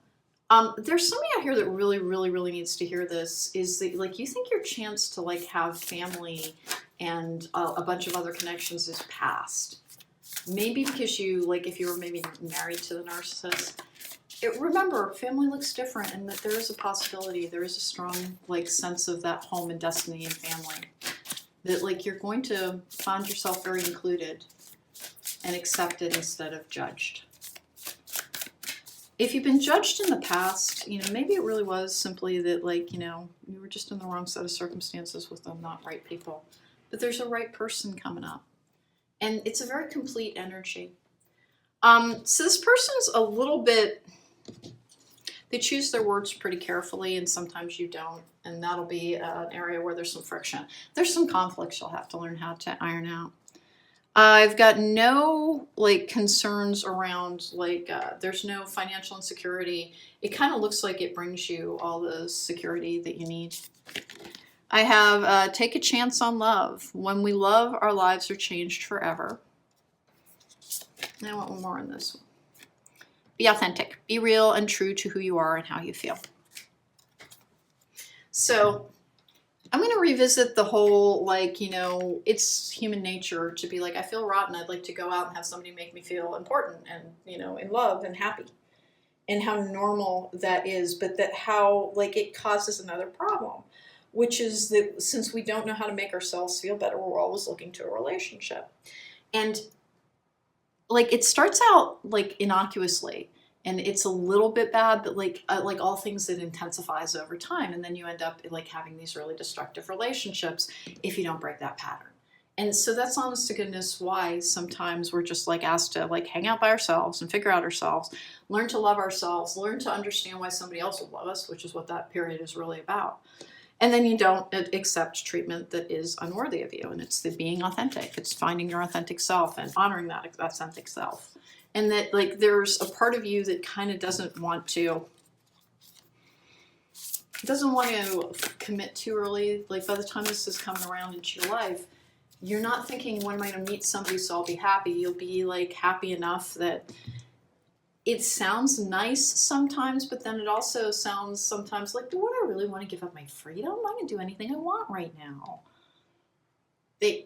There's somebody out here that really, really, really needs to hear this, is that like you think your chance to like have family and a bunch of other connections is past. Maybe because you, like if you were maybe married to the narcissist. Remember, family looks different, and that there is a possibility, there is a strong like sense of that home and destiny and family. That like you're going to find yourself very included and accepted instead of judged. If you've been judged in the past, you know, maybe it really was simply that like, you know, you were just in the wrong set of circumstances with the not right people. But there's a right person coming up. And it's a very complete energy. So this person's a little bit, they choose their words pretty carefully, and sometimes you don't. And that'll be an area where there's some friction. There's some conflicts you'll have to learn how to iron out. I've got no like concerns around like there's no financial insecurity. It kind of looks like it brings you all the security that you need. I have take a chance on love. When we love, our lives are changed forever. And I want one more on this one. Be authentic. Be real and true to who you are and how you feel. So I'm going to revisit the whole, like, you know, it's human nature to be like, I feel rotten. I'd like to go out and have somebody make me feel important and, you know, in love and happy. And how normal that is, but that how, like, it causes another problem, which is that since we don't know how to make ourselves feel better, we're always looking to a relationship. And, like, it starts out, like, innocuously. And it's a little bit bad, but like all things, it intensifies over time. And then you end up like having these really destructive relationships if you don't break that pattern. And so that's honest to goodness why sometimes we're just like asked to like hang out by ourselves and figure out ourselves, learn to love ourselves, learn to understand why somebody else will love us, which is what that period is really about. And then you don't accept treatment that is unworthy of you. And it's the being authentic. It's finding your authentic self and honoring that authentic self. And that, like, there's a part of you that kind of doesn't want to commit too early. Like, by the time this is coming around into your life, you're not thinking, when am I going to meet somebody so I'll be happy? You'll be, like, happy enough that it sounds nice sometimes, but then it also sounds sometimes like, do I really want to give up my freedom? I can do anything I want right now.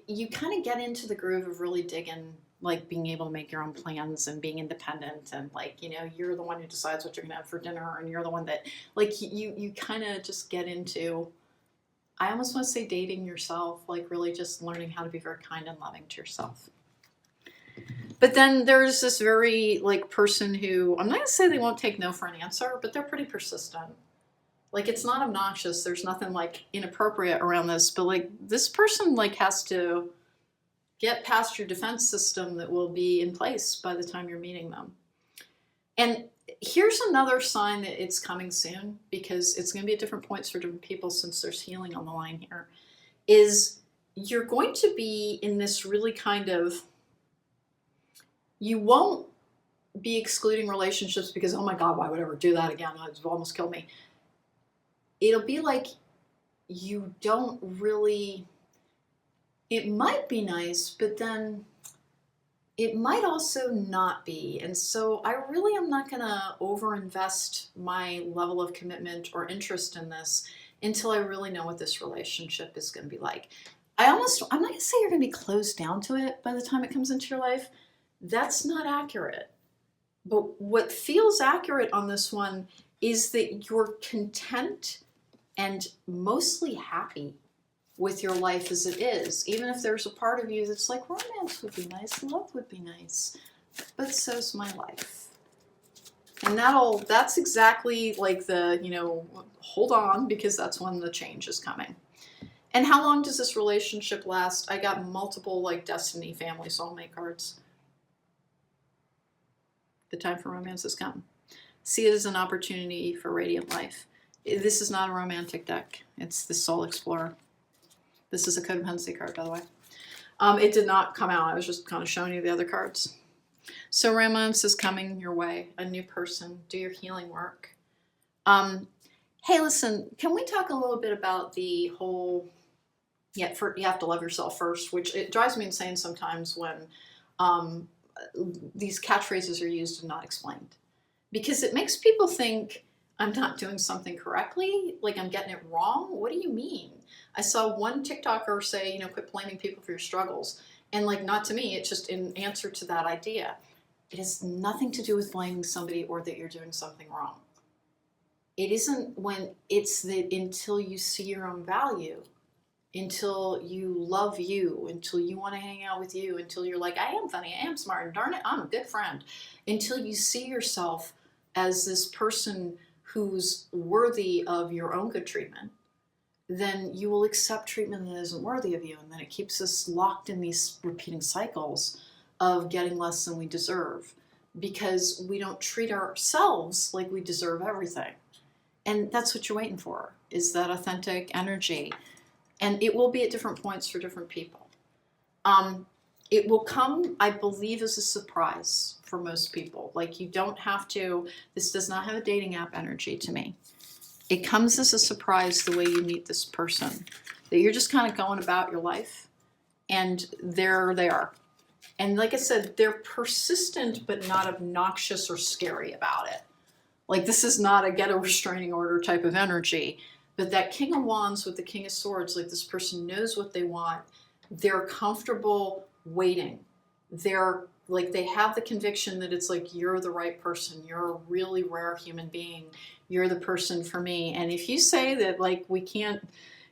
You kind of get into the groove of really digging, like being able to make your own plans and being independent and like, you know, you're the one who decides what you're gonna have for dinner and you're the one that like you kind of just get into I almost want to say dating yourself, like really just learning how to be very kind and loving to yourself. But then there's this very like person who, I'm not gonna say they won't take no for an answer, but they're pretty persistent. Like it's not obnoxious. There's nothing like inappropriate around this, but like this person like has to get past your defense system that will be in place by the time you're meeting them. And here's another sign that it's coming soon, because it's going to be at different points for different people since there's healing on the line here, is you're going to be in this really kind of, you won't be excluding relationships because, oh my God, why would I ever do that again? It's almost killed me. It'll be like you don't really, it might be nice, but then it might also not be. And so I really am not going to overinvest my level of commitment or interest in this until I really know what this relationship is going to be like. I'm not going to say you're going to be closed down to it by the time it comes into your life. That's not accurate. But what feels accurate on this one is that you're content and mostly happy with your life as it is, even if there's a part of you that's like, romance would be nice, love would be nice, but so's my life. And that's exactly like the, hold on, because that's when the change is coming. And how long does this relationship last? I got multiple like destiny, family, soulmate cards. The time for romance has come. See it as an opportunity for radiant life. This is not a romantic deck. It's the Soul Explorer. This is a codependency card, by the way. It did not come out. I was just kind of showing you the other cards. So romance is coming your way. A new person. Do your healing work. Hey, listen, can we talk a little bit about the whole, you have to love yourself first, which it drives me insane sometimes when these catchphrases are used and not explained. Because it makes people think I'm not doing something correctly, like I'm getting it wrong. What do you mean? I saw one TikToker say, quit blaming people for your struggles. And like, not to me, it's just in answer to that idea. It has nothing to do with blaming somebody or that you're doing something wrong. It isn't when it's that until you see your own value, until you love you, until you want to hang out with you, until you're like, I am funny, I am smart, and darn it, I'm a good friend. Until you see yourself as this person who's worthy of your own good treatment, then you will accept treatment that isn't worthy of you. And then it keeps us locked in these repeating cycles of getting less than we deserve because we don't treat ourselves like we deserve everything. And that's what you're waiting for, is that authentic energy. And it will be at different points for different people. It will come, I believe, as a surprise for most people. Like you don't have to, this does not have a dating app energy to me. It comes as a surprise the way you meet this person. That you're just kind of going about your life and there they are. And like I said, they're persistent but not obnoxious or scary about it. Like this is not a get a restraining order type of energy. But that King of Wands with the King of Swords, like this person knows what they want. They're comfortable waiting. They're like, they have the conviction that it's like, you're the right person. You're a really rare human being. You're the person for me. And if you say that like, we can't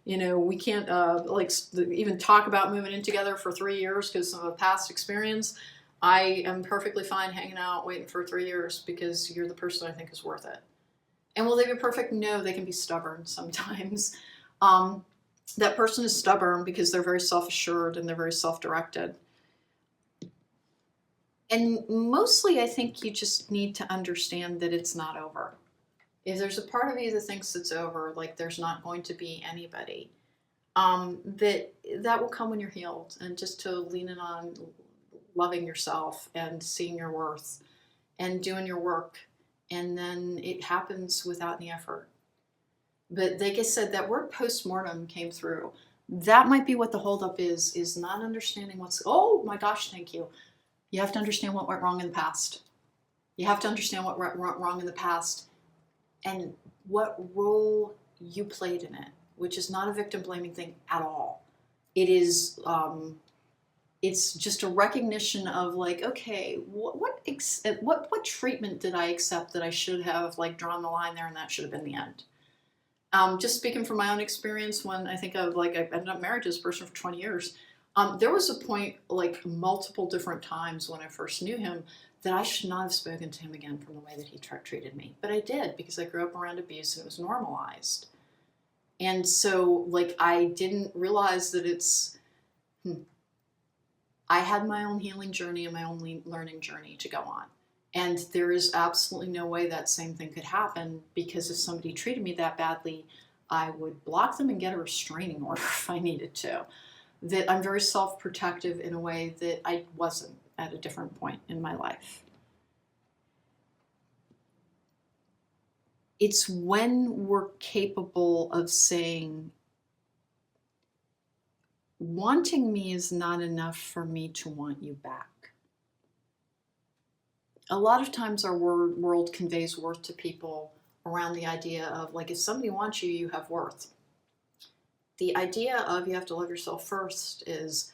like even talk about moving in together for 3 years because of a past experience, I am perfectly fine hanging out, waiting for 3 years because you're the person I think is worth it. And will they be perfect? No, they can be stubborn sometimes. That person is stubborn because they're very self-assured and they're very self-directed. And mostly I think you just need to understand that it's not over. If there's a part of you that thinks it's over, like there's not going to be anybody, that will come when you're healed. And just to lean in on loving yourself and seeing your worth and doing your work. And then it happens without any effort. But like I said, that word postmortem came through. That might be what the holdup is not understanding oh my gosh, thank you. You have to understand what went wrong in the past. You have to understand what went wrong in the past and what role you played in it, which is not a victim blaming thing at all. It is, it's just a recognition of like, okay, what treatment did I accept that I should have like drawn the line there and that should have been the end? Just speaking from my own experience, when I think of like I ended up married to this person for 20 years, there was a point like multiple different times when I first knew him that I should not have spoken to him again from the way that he treated me. But I did because I grew up around abuse and it was normalized. And so like I didn't realize that I had my own healing journey and my own learning journey to go on. And there is absolutely no way that same thing could happen, because if somebody treated me that badly, I would block them and get a restraining order if I needed to. That I'm very self-protective in a way that I wasn't at a different point in my life. It's when we're capable of saying, wanting me is not enough for me to want you back. A lot of times our world conveys worth to people around the idea of like, if somebody wants you, you have worth. The idea of you have to love yourself first is,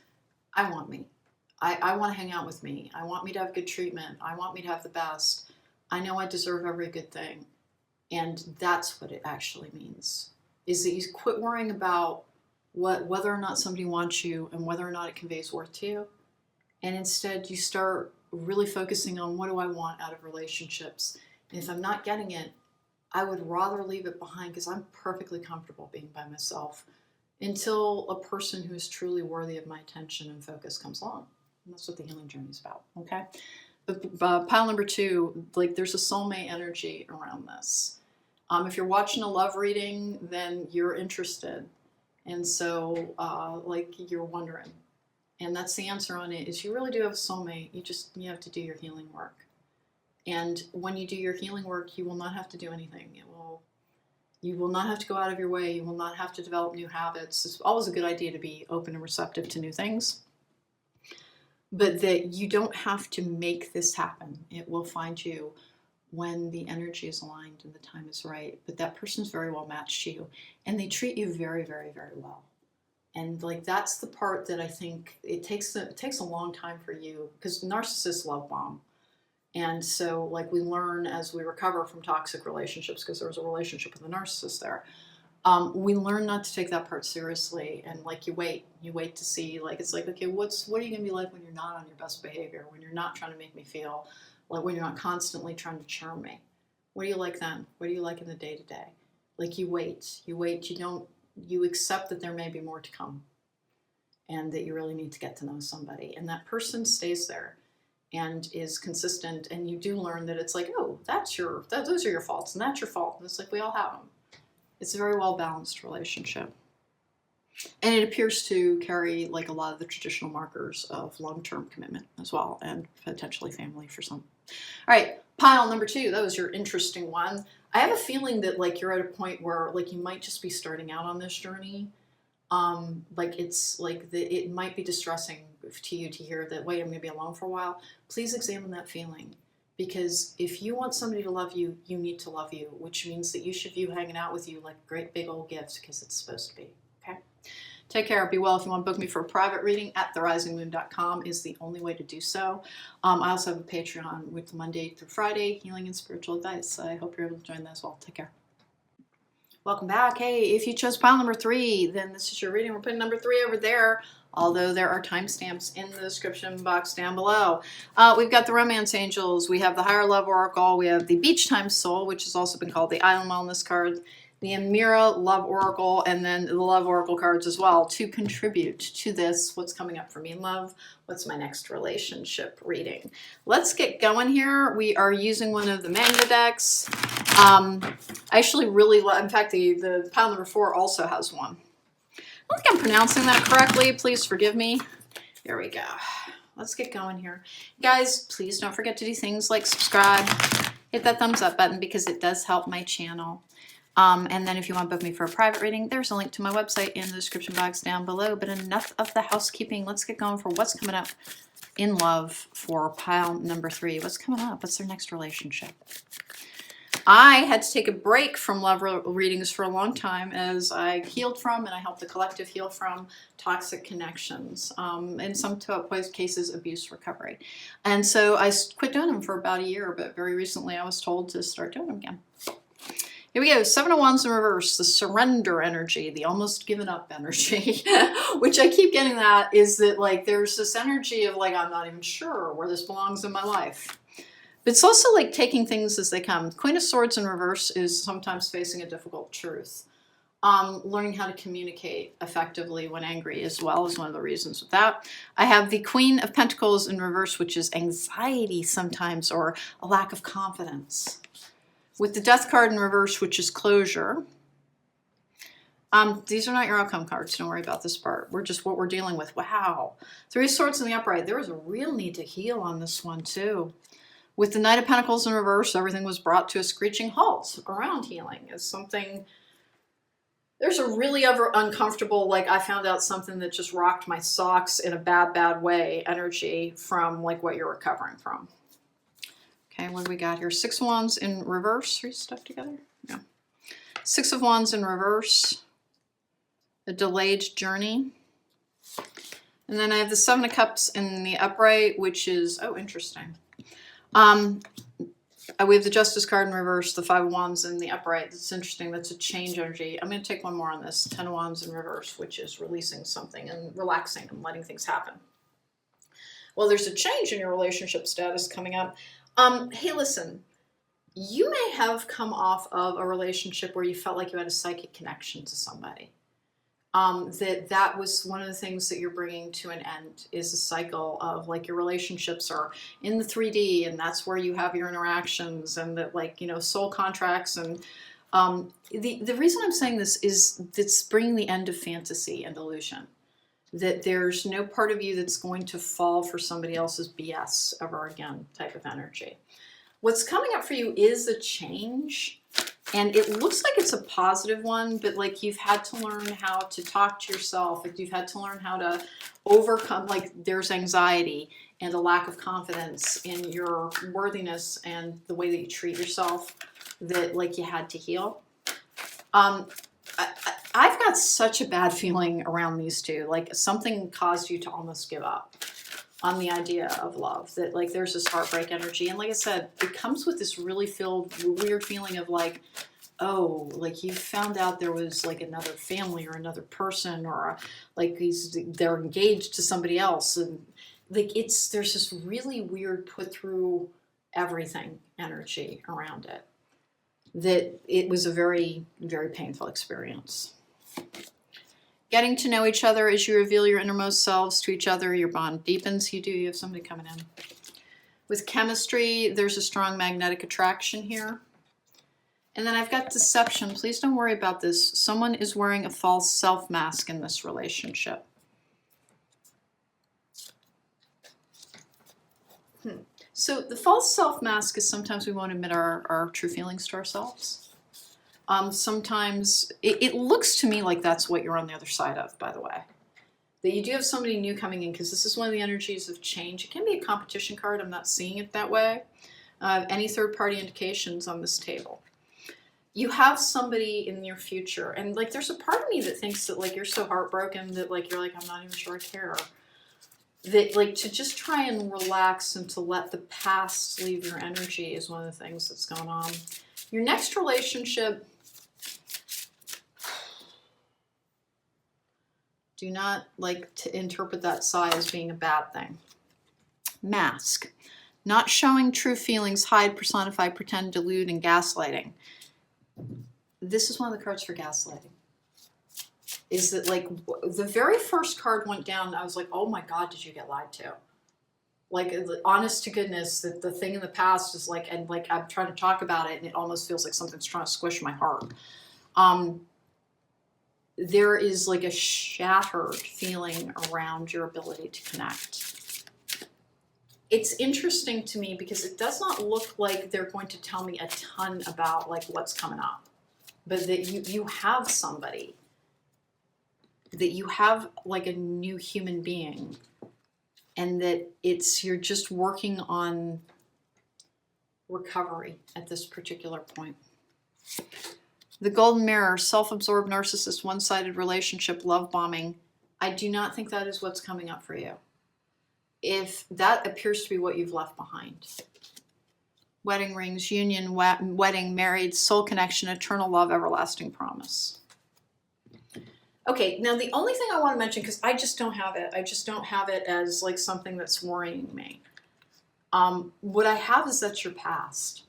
I want me. I want to hang out with me. I want me to have good treatment. I want me to have the best. I know I deserve every good thing. And that's what it actually means, is that you quit worrying about whether or not somebody wants you and whether or not it conveys worth to you. And instead you start really focusing on, what do I want out of relationships? And if I'm not getting it, I would rather leave it behind, because I'm perfectly comfortable being by myself until a person who is truly worthy of my attention and focus comes along. And that's what the healing journey is about, okay? But pile number 2, like there's a soulmate energy around this. If you're watching a love reading, then you're interested. And so like you're wondering. And that's the answer on it, is you really do have a soulmate. You have to do your healing work. And when you do your healing work, you will not have to do anything. You will not have to go out of your way. You will not have to develop new habits. It's always a good idea to be open and receptive to new things. But that you don't have to make this happen. It will find you when the energy is aligned and the time is right. But that person's very well matched to you. And they treat you very, very, very well. And like that's the part that I think it takes a long time for you, because narcissists love bomb. And so like we learn as we recover from toxic relationships, because there was a relationship with a narcissist there, we learn not to take that part seriously. And like you wait to see, like it's like, okay, what are you gonna be like when you're not on your best behavior, when you're not trying to make me feel like, when you're not constantly trying to charm me? What do you like then? What do you like in the day-to-day? Like you wait, you accept that there may be more to come, and that you really need to get to know somebody, and that person stays there and is consistent, and you do learn that it's like, oh, those are your faults, and that's your fault, and it's like we all have them. It's a very well balanced relationship, and it appears to carry like a lot of the traditional markers of long-term commitment as well, and potentially family for some. All right, pile number 2, that was your interesting one. I have a feeling that like you're at a point where like you might just be starting out on this journey. Like it's like it might be distressing to you to hear that, wait, I'm gonna be alone for a while. Please examine that feeling, because if you want somebody to love you, you need to love you, which means that you should view hanging out with you like a great big old gift, because it's supposed to be, okay? Take care, be well. If you want to book me for a private reading, at therisingmoon.com is the only way to do so. I also have a Patreon with Monday through Friday, healing and spiritual advice. I hope you're able to join that as well. Take care. Welcome back. Hey, if you chose pile number 3, then this is your reading. We're putting number 3 over there, although there are timestamps in the description box down below. We've got the Romance Angels. We have the Higher Love Oracle. We have the Beach Time Soul, which has also been called the Island Wellness card, the Amira Love Oracle, and then the Love Oracle cards as well to contribute to this. What's coming up for me in love? What's my next relationship reading? Let's get going here. We are using one of the Magna decks. I actually really love, in fact, the pile number 4 also has one. I don't think I'm pronouncing that correctly. Please forgive me. There we go. Let's get going here. Guys, please don't forget to do things like subscribe, hit that thumbs up button, because it does help my channel. And then if you want to book me for a private reading, there's a link to my website in the description box down below. But enough of the housekeeping. Let's get going for what's coming up in love for pile number 3. What's coming up? What's their next relationship? I had to take a break from love readings for a long time as I healed from, and I helped the collective heal from, toxic connections. In some cases, abuse recovery. And so I quit doing them for about a year, but very recently I was told to start doing them again. Here we go, 7 of Wands in reverse, the surrender energy, the almost given up energy, which I keep getting that is that like there's this energy of like, I'm not even sure where this belongs in my life. But it's also like taking things as they come. Queen of Swords in reverse is sometimes facing a difficult truth. Learning how to communicate effectively when angry as well is one of the reasons with that. I have the Queen of Pentacles in reverse, which is anxiety sometimes or a lack of confidence. With the Death card in reverse, which is closure. These are not your outcome cards. Don't worry about this part. We're just what we're dealing with. Wow. 3 of Swords in the upright. There was a real need to heal on this one too. With the Knight of Pentacles in reverse, everything was brought to a screeching halt around healing. Is something, there's a really uncomfortable, like I found out something that just rocked my socks in a bad way energy from like what you're recovering from. Okay, what do we got here? 6 of Wands in reverse. Are you stuck together? Yeah. 6 of Wands in reverse. A delayed journey. And then I have the 7 of Cups in the upright, which is, oh, interesting. We have the Justice card in reverse, the 5 of Wands in the upright. That's interesting. That's a change energy. I'm going to take one more on this. 10 of Wands in reverse, which is releasing something and relaxing and letting things happen. Well, there's a change in your relationship status coming up. Hey, listen, you may have come off of a relationship where you felt like you had a psychic connection to somebody. That was one of the things that you're bringing to an end is a cycle of like your relationships are in the 3D and that's where you have your interactions and that like, you know, soul contracts. And the reason I'm saying this is it's bringing the end of fantasy and illusion. That there's no part of you that's going to fall for somebody else's BS ever again type of energy. What's coming up for you is a change, and it looks like it's a positive one, but like you've had to learn how to talk to yourself, like you've had to learn how to overcome, like there's anxiety and a lack of confidence in your worthiness and the way that you treat yourself that like you had to heal. I've got such a bad feeling around these two. Like something caused you to almost give up on the idea of love. That like there's this heartbreak energy. And like I said, it comes with this really weird feeling of like, oh, like you found out there was like another family or another person or like they're engaged to somebody else. And like there's this really weird put through everything energy around it. That it was a very, very painful experience. Getting to know each other as you reveal your innermost selves to each other, your bond deepens. You have somebody coming in. With chemistry, there's a strong magnetic attraction here. And then I've got deception. Please don't worry about this. Someone is wearing a false self mask in this relationship. So the false self mask is sometimes we won't admit our true feelings to ourselves. Sometimes it looks to me like that's what you're on the other side of, by the way. That you do have somebody new coming in because this is one of the energies of change. It can be a competition card. I'm not seeing it that way. Any third-party indications on this table. You have somebody in your future. And like there's a part of me that thinks that like you're so heartbroken that like you're like, I'm not even sure I care. That like to just try and relax and to let the past leave your energy is one of the things that's going on. Your next relationship, do not like to interpret that sigh as being a bad thing. Mask. Not showing true feelings, hide, personify, pretend, delude, and gaslighting. This is one of the cards for gaslighting. Is that like the very first card went down, I was like, oh my God, did you get lied to? Like, honest to goodness, that the thing in the past is like, and like I'm trying to talk about it and it almost feels like something's trying to squish my heart. There is like a shattered feeling around your ability to connect. It's interesting to me because it does not look like they're going to tell me a ton about like what's coming up, but that you have somebody, that you have like a new human being, and that you're just working on recovery at this particular point. The golden mirror, self-absorbed narcissist, one-sided relationship, love bombing. I do not think that is what's coming up for you. If that appears to be what you've left behind. wedding rings, union, wedding, married, soul connection, eternal love, everlasting promise. Okay, now the only thing I want to mention, because I just don't have it, I just don't have it as like something that's worrying me. What I have is that's your past.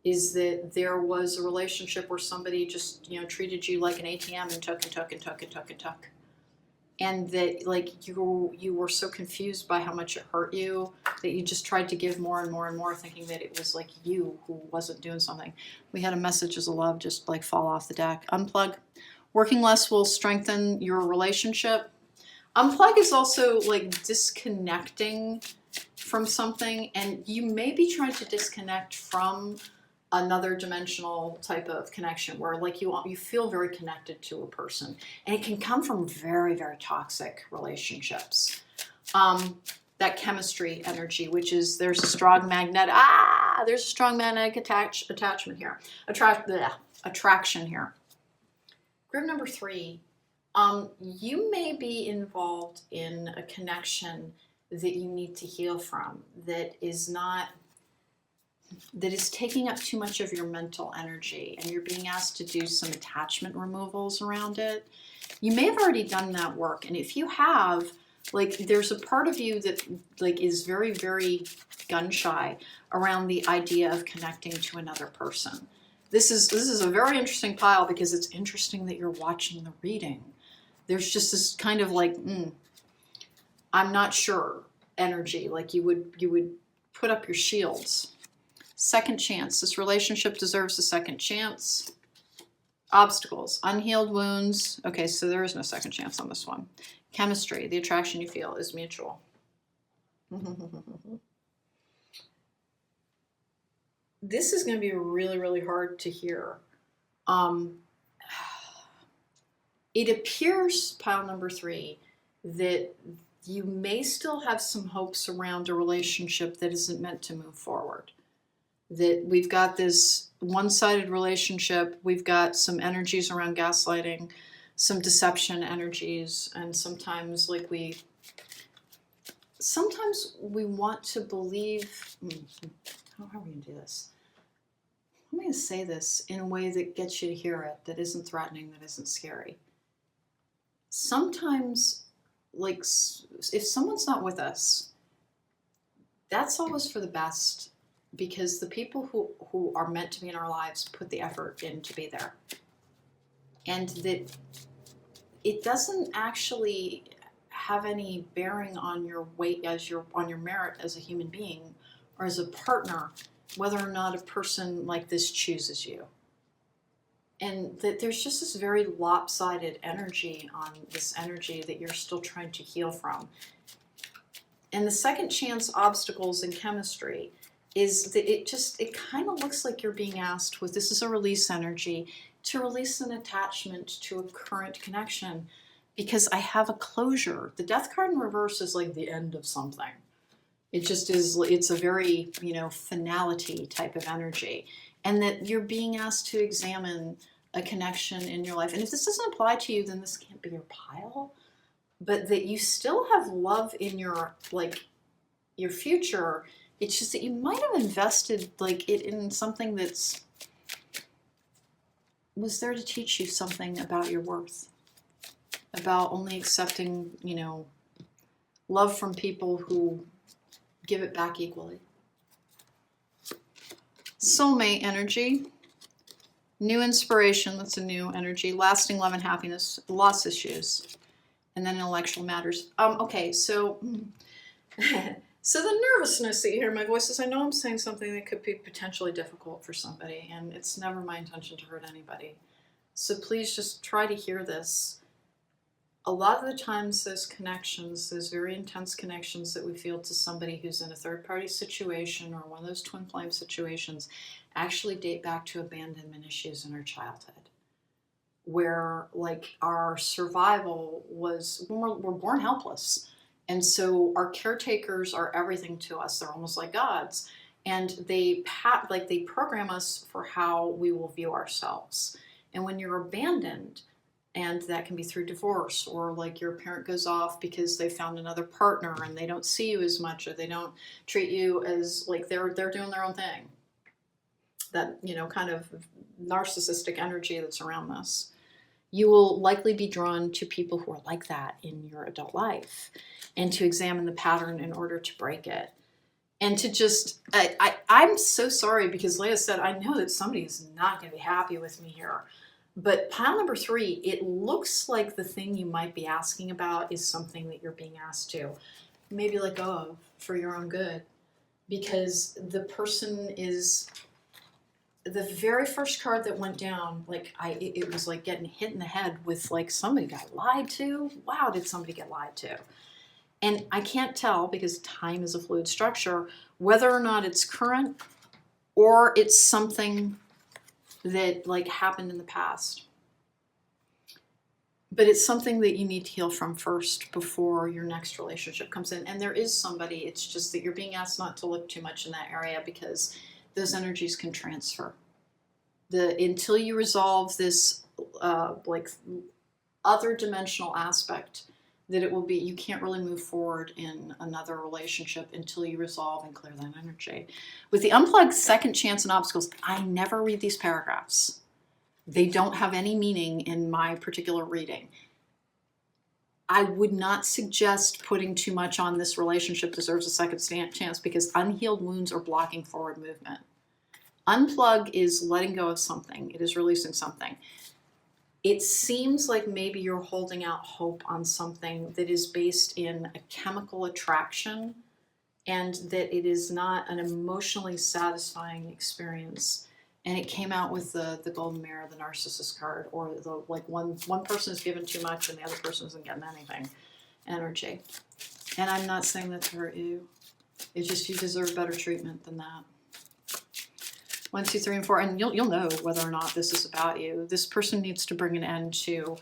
Is that there was a relationship where somebody just, treated you like an ATM and took and took and took and took and took. And that like you were so confused by how much it hurt you that you just tried to give more and more and more, thinking that it was like you who wasn't doing something. We had a messages of love just like fall off the deck. Unplug. Working less will strengthen your relationship. Unplug is also like disconnecting from something, and you may be trying to disconnect from another dimensional type of connection where like you feel very connected to a person, and it can come from very, very toxic relationships. That chemistry energy, which is there's a strong magnetic attachment here, attraction here. Group number 3, you may be involved in a connection that you need to heal from, that is taking up too much of your mental energy, and you're being asked to do some attachment removals around it. You may have already done that work, and if you have, like, there's a part of you that like is very, very gun shy around the idea of connecting to another person. This is a very interesting pile, because it's interesting that you're watching the reading. There's just this kind of like, I'm not sure energy, like you would put up your shields. Second chance. This relationship deserves a second chance. Obstacles. Unhealed wounds. Okay, so there is no second chance on this one. Chemistry. The attraction you feel is mutual. This is going to be really, really hard to hear. It appears, pile number 3, that you may still have some hopes around a relationship that isn't meant to move forward. That we've got this one-sided relationship, we've got some energies around gaslighting, some deception energies, and sometimes like we want to believe, how are we going to do this? I'm going to say this in a way that gets you to hear it, that isn't threatening, that isn't scary. Sometimes, like, if someone's not with us, that's always for the best, because the people who are meant to be in our lives put the effort in to be there. And that it doesn't actually have any bearing on your weight on your merit as a human being or as a partner, whether or not a person like this chooses you. And that there's just this very lopsided energy on this energy that you're still trying to heal from. And the second chance obstacles in chemistry is that it kind of looks like you're being asked, with this is a release energy, to release an attachment to a current connection, because I have a closure. The death card in reverse is like the end of something. It just is, it's a very, finality type of energy. And that you're being asked to examine a connection in your life. And if this doesn't apply to you, then this can't be your pile. But that you still have love in your future. It's just that you might have invested it in something that's was there to teach you something about your worth, about only accepting, love from people who give it back equally. Soulmate energy, new inspiration, that's a new energy, lasting love and happiness, loss issues, and then intellectual matters. Okay, so so the nervousness that you hear in my voice is I know I'm saying something that could be potentially difficult for somebody, and it's never my intention to hurt anybody. So please just try to hear this. A lot of the times those connections, those very intense connections that we feel to somebody who's in a third-party situation or one of those twin flame situations actually date back to abandonment issues in our childhood, where our survival was when we're born helpless. And so our caretakers are everything to us. They're almost like gods. And they program us for how we will view ourselves. And when you're abandoned, And that can be through divorce, or like your parent goes off because they found another partner and they don't see you as much, or they don't treat you as like they're doing their own thing. That, you know, kind of narcissistic energy that's around this. You will likely be drawn to people who are like that in your adult life, and to examine the pattern in order to break it. And to just, I'm so sorry, because Leah said, I know that somebody is not going to be happy with me here. But pile number 3, it looks like the thing you might be asking about is something that you're being asked to maybe let go of for your own good. Because the person is, the very first card that went down, like it was like getting hit in the head with like somebody got lied to. Wow, did somebody get lied to? And I can't tell, because time is a fluid structure, whether or not it's current or it's something that like happened in the past. But it's something that you need to heal from first before your next relationship comes in. And there is somebody, it's just that you're being asked not to look too much in that area, because those energies can transfer. Until you resolve this like other dimensional aspect, that it will be, you can't really move forward in another relationship until you resolve and clear that energy. With the unplugged second chance and obstacles, I never read these paragraphs. They don't have any meaning in my particular reading. I would not suggest putting too much on this relationship deserves a second chance, because unhealed wounds are blocking forward movement. Unplug is letting go of something. It is releasing something. It seems like maybe you're holding out hope on something that is based in a chemical attraction, and that it is not an emotionally satisfying experience. And it came out with the golden mirror, the narcissist card, or the like one person is given too much and the other person isn't getting anything energy. And I'm not saying that to hurt you. It's just you deserve better treatment than that. 1, 2, 3, and 4, and you'll know whether or not this is about you. This person needs to bring an end to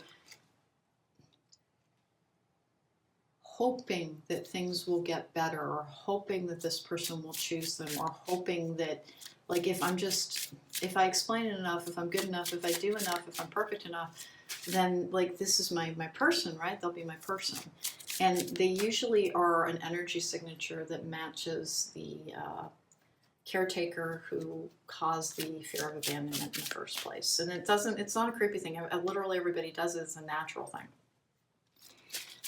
hoping that things will get better, or hoping that this person will choose them, or hoping that, like, if I explain it enough, if I'm good enough, if I do enough, if I'm perfect enough, then like this is my person, right? They'll be my person. And they usually are an energy signature that matches the caretaker who caused the fear of abandonment in the first place. And it's not a creepy thing. Literally everybody does it. It's a natural thing.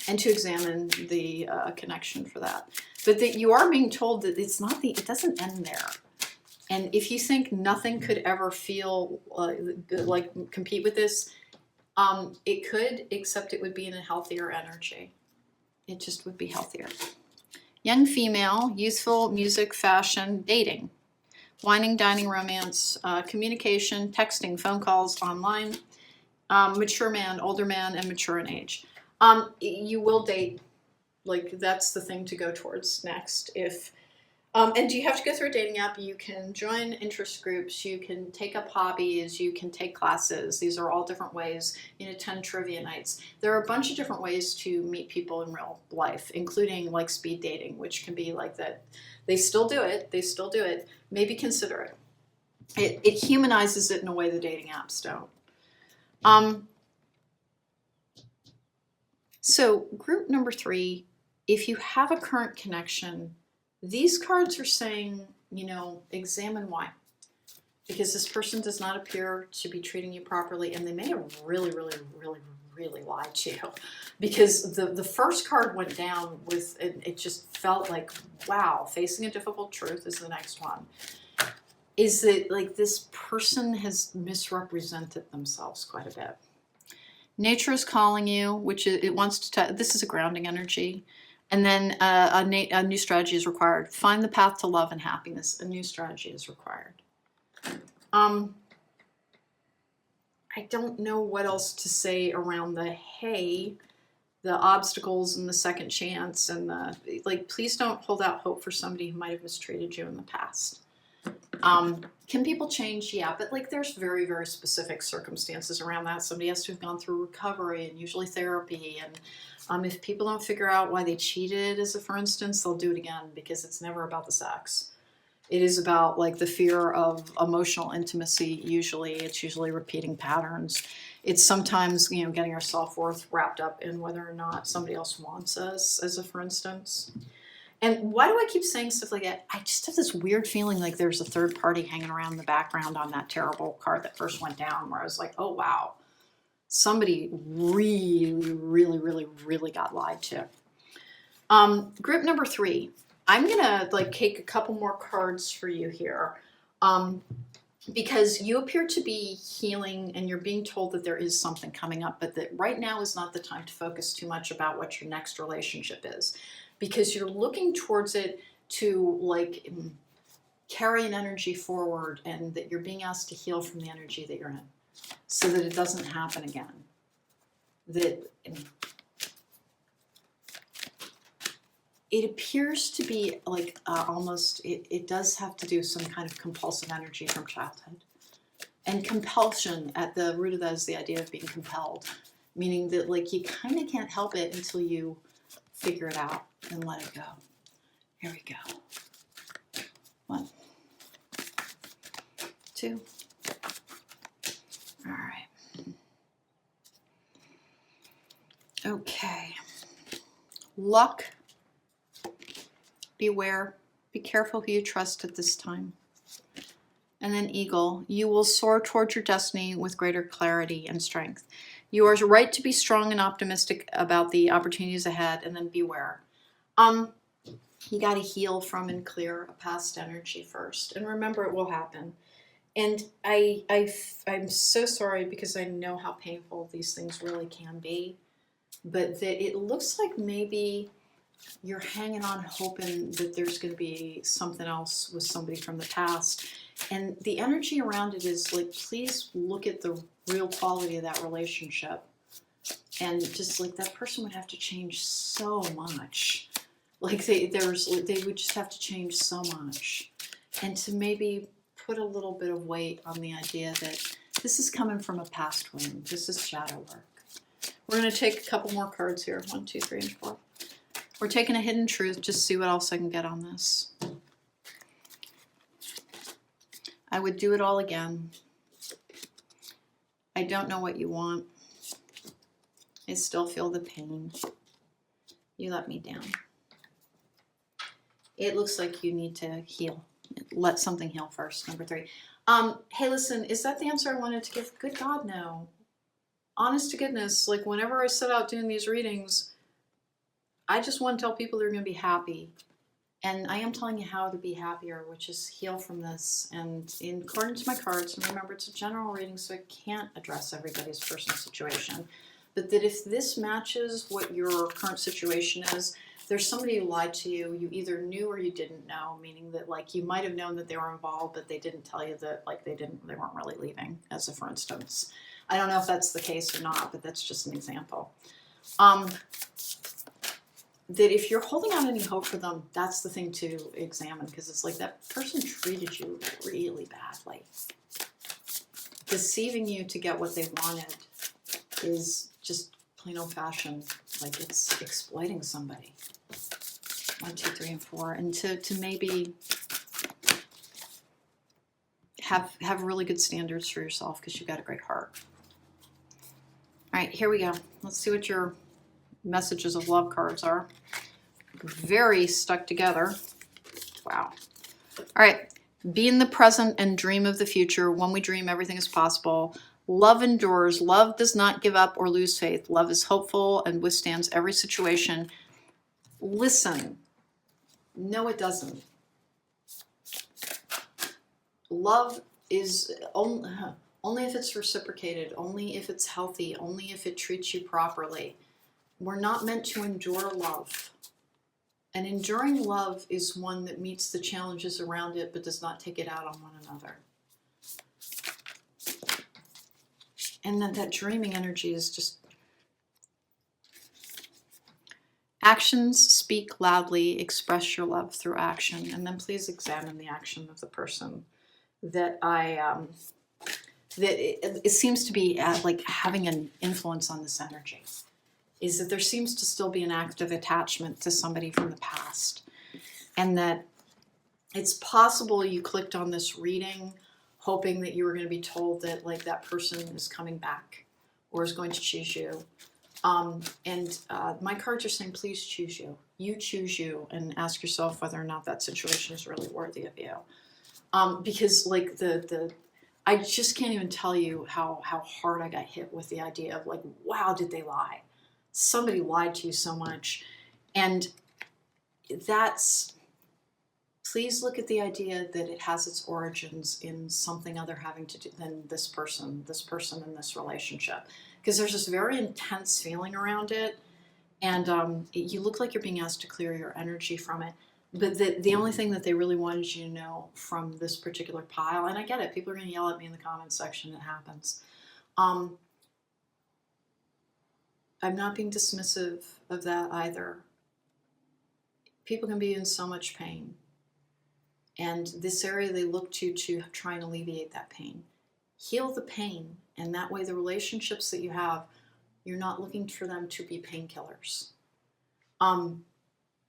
And to examine the connection for that. But that you are being told that it doesn't end there. And if you think nothing could ever feel like compete with this, it could, except it would be in a healthier energy. It just would be healthier. Young female, youthful, music, fashion, dating, whining, dining, romance, communication, texting, phone calls, online, mature man, older man, and mature in age. You will date, like that's the thing to go towards next. And do you have to go through a dating app? You can join interest groups, you can take up hobbies, you can take classes. These are all different ways. You can attend trivia nights. There are a bunch of different ways to meet people in real life, including like speed dating, which can be like that. They still do it. Maybe consider it. It humanizes it in a way the dating apps don't. So group number 3, if you have a current connection, these cards are saying, examine why. Because this person does not appear to be treating you properly, and they may have really, really, really, really lied to you. Because the first card went down with, it just felt like, wow, facing a difficult truth is the next one. Is that like this person has misrepresented themselves quite a bit. Nature is calling you, which it wants to, this is a grounding energy. And then a new strategy is required. Find the path to love and happiness. A new strategy is required. I don't know what else to say around the obstacles and the second chance, and please don't hold out hope for somebody who might have mistreated you in the past. Can people change? Yeah, but there's very, very specific circumstances around that. Somebody has to have gone through recovery and usually therapy. And if people don't figure out why they cheated, for instance, they'll do it again, because it's never about the sex. It is about the fear of emotional intimacy. Usually, it's usually repeating patterns. It's sometimes, you know, getting our self-worth wrapped up in whether or not somebody else wants us, as a for instance. And why do I keep saying stuff like that? I just have this weird feeling like there's a third party hanging around in the background on that terrible card that first went down, where I was like, oh wow, somebody really got lied to. Group number 3. I'm gonna like take a couple more cards for you here. Because you appear to be healing and you're being told that there is something coming up, but that right now is not the time to focus too much about what your next relationship is, because you're looking towards it to like carry an energy forward, and that you're being asked to heal from the energy that you're in so that it doesn't happen again. That it appears to be like almost, it does have to do some kind of compulsive energy from childhood. And compulsion, at the root of that is the idea of being compelled, meaning that like you kind of can't help it until you figure it out and let it go. Here we go. 1, 2. All right. Okay. Luck. Beware. Be careful who you trust at this time. And then Eagle. You will soar towards your destiny with greater clarity and strength. You are right to be strong and optimistic about the opportunities ahead. And then Beware. You got to heal from and clear a past energy first. And remember, it will happen. And I'm so sorry, because I know how painful these things really can be. But that it looks like maybe you're hanging on hoping that there's going to be something else with somebody from the past. And the energy around it is like, please look at the real quality of that relationship. And just like that person would have to change so much. Like they would just have to change so much. And to maybe put a little bit of weight on the idea that this is coming from a past wound. This is shadow work. We're going to take a couple more cards here. 1, 2, 3, and 4. We're taking a hidden truth, just see what else I can get on this. I would do it all again. I don't know what you want. I still feel the pain. You let me down. It looks like you need to heal. Let something heal first, number 3. Hey, listen, is that the answer I wanted to give? Good God, no. Honest to goodness, like whenever I set out doing these readings, I just want to tell people they're going to be happy. And I am telling you how to be happier, which is heal from this. And in accordance to my cards, and remember it's a general reading, so I can't address everybody's personal situation, but that if this matches what your current situation is, there's somebody who lied to you. You either knew or you didn't know, meaning that like you might have known that they were involved, but they didn't tell you that like they weren't really leaving, as a for instance. I don't know if that's the case or not, but that's just an example. That if you're holding out any hope for them, that's the thing to examine, because it's like that person treated you really badly. Deceiving you to get what they wanted is just plain old fashioned, like it's exploiting somebody. 1, 2, 3, and 4. And to maybe have really good standards for yourself, because you've got a great heart. All right, here we go. Let's see what your messages of love cards are. Very stuck together. Wow. All right. Be in the present and dream of the future. When we dream, everything is possible. Love endures. Love does not give up or lose faith. Love is hopeful and withstands every situation. Listen. No, it doesn't. Love is only if it's reciprocated, only if it's healthy, only if it treats you properly. We're not meant to endure love. And enduring love is one that meets the challenges around it, but does not take it out on one another. And that dreaming energy is just... Actions speak loudly. Express your love through action. And then please examine the action of the person that it seems to be like having an influence on this energy. Is that there seems to still be an active attachment to somebody from the past. And that it's possible you clicked on this reading hoping that you were going to be told that like that person is coming back. or is going to choose you. My cards are saying, please choose you. You choose you, and ask yourself whether or not that situation is really worthy of you. Because like I just can't even tell you how hard I got hit with the idea of like, wow, did they lie? Somebody lied to you so much. And please look at the idea that it has its origins in something other having to do than this person in this relationship. Because there's this very intense feeling around it. And you look like you're being asked to clear your energy from it. But the only thing that they really wanted you to know from this particular pile, and I get it, people are going to yell at me in the comments section, it happens. I'm not being dismissive of that either. People can be in so much pain. And this area they look to try and alleviate that pain. Heal the pain, and that way the relationships that you have, you're not looking for them to be painkillers.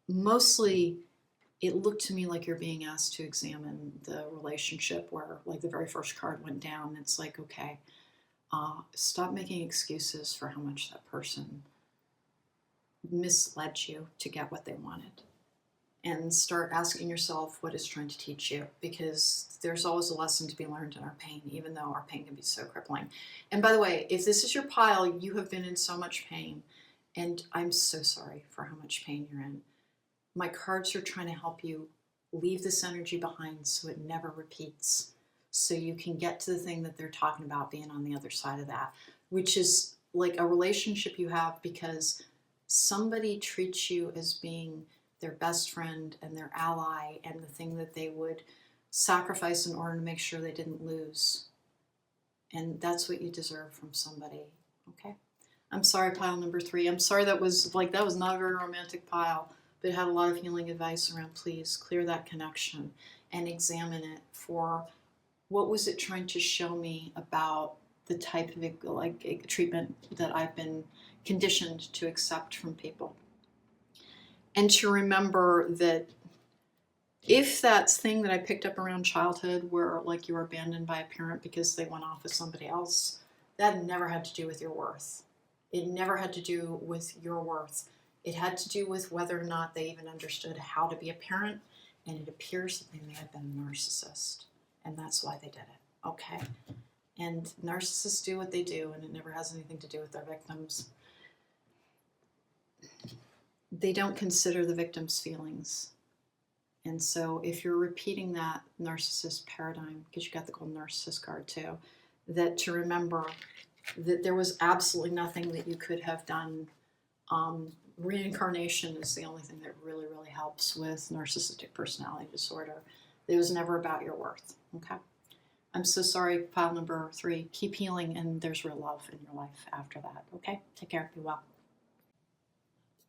Mostly, it looked to me like you're being asked to examine the relationship where, like, the very first card went down. It's like, okay, stop making excuses for how much that person misled you to get what they wanted. And start asking yourself what it's trying to teach you, because there's always a lesson to be learned in our pain, even though our pain can be so crippling. And by the way, if this is your pile, you have been in so much pain, and I'm so sorry for how much pain you're in. My cards are trying to help you leave this energy behind so it never repeats, so you can get to the thing that they're talking about being on the other side of that, which is like a relationship you have because somebody treats you as being their best friend and their ally and the thing that they would sacrifice in order to make sure they didn't lose. And that's what you deserve from somebody, okay? I'm sorry, pile number 3. I'm sorry that was not a very romantic pile, but it had a lot of healing advice around, please clear that connection and examine it for what was it trying to show me about the type of treatment that I've been conditioned to accept from people. And to remember that if that thing that I picked up around childhood where like you were abandoned by a parent because they went off with somebody else, that never had to do with your worth. It never had to do with your worth. It had to do with whether or not they even understood how to be a parent, and it appears that they may have been a narcissist, and that's why they did it, okay? And narcissists do what they do, and it never has anything to do with their victims. They don't consider the victim's feelings. And so if you're repeating that narcissist paradigm, because you got the gold narcissist card too, that to remember that there was absolutely nothing that you could have done. Reincarnation is the only thing that really, really helps with narcissistic personality disorder. It was never about your worth, okay? I'm so sorry, pile number 3. Keep healing, and there's real love in your life after that, okay? Take care, be well.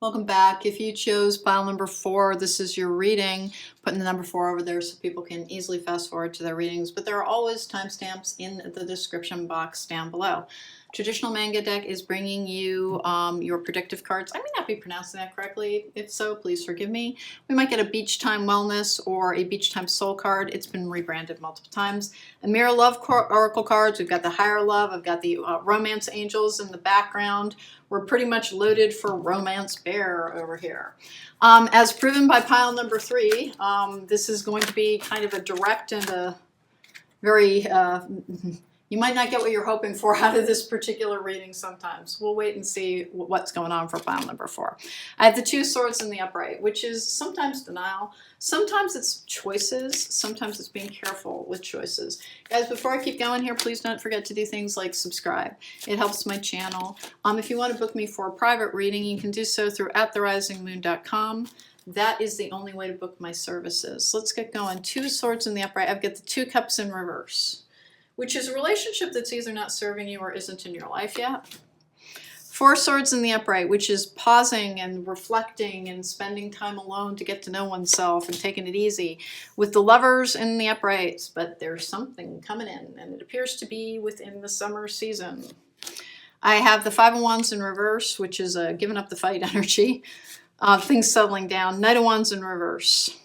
Welcome back. If you chose pile number 4, this is your reading. Putting the number 4 over there so people can easily fast forward to their readings, but there are always timestamps in the description box down below. Traditional manga deck is bringing you your predictive cards. I may not be pronouncing that correctly. If so, please forgive me. We might get a Beach Time Wellness or a Beach Time Soul card. It's been rebranded multiple times. A Mirror Love Oracle cards. We've got the Higher Love. I've got the Romance Angels in the background. We're pretty much loaded for Romance Bear over here. As proven by pile number 3, this is going to be kind of a direct and a very... you might not get what you're hoping for out of this particular reading sometimes. We'll wait and see what's going on for pile number 4. I have the 2 swords in the upright, which is sometimes denial. Sometimes it's choices. Sometimes it's being careful with choices. Guys, before I keep going here, please don't forget to do things like subscribe. It helps my channel. If you want to book me for a private reading, you can do so through attherisingmoon.com. That is the only way to book my services. Let's get going. 2 swords in the upright. I've got the 2 cups in reverse, which is a relationship that's either not serving you or isn't in your life yet. 4 swords in the upright, which is pausing and reflecting and spending time alone to get to know oneself and taking it easy. With the Lovers in the uprights, but there's something coming in, and it appears to be within the summer season. I have the 5 of Wands in reverse, which is a giving up the fight energy. Things settling down. Knight of Wands in reverse.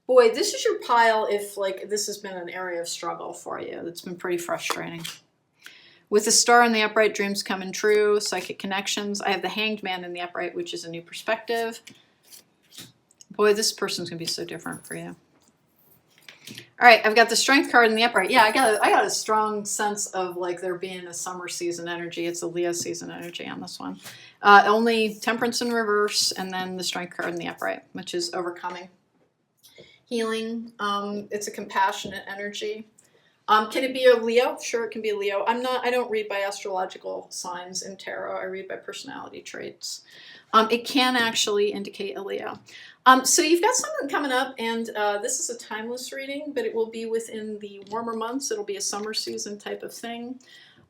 Boy, this is your pile if like this has been an area of struggle for you. It's been pretty frustrating. With the star in the upright, dreams coming true, psychic connections. I have the hanged man in the upright, which is a new perspective. Boy, this person's going to be so different for you. All right, I've got the strength card in the upright. Yeah, I got a strong sense of like there being a summer season energy. It's a Leo season energy on this one. Only temperance in reverse, and then the strength card in the upright, which is overcoming. Healing. It's a compassionate energy. Can it be a Leo? Sure, it can be a Leo. I don't read by astrological signs in tarot. I read by personality traits. It can actually indicate a Leo. So you've got something coming up, and this is a timeless reading, but it will be within the warmer months. It'll be a summer season type of thing.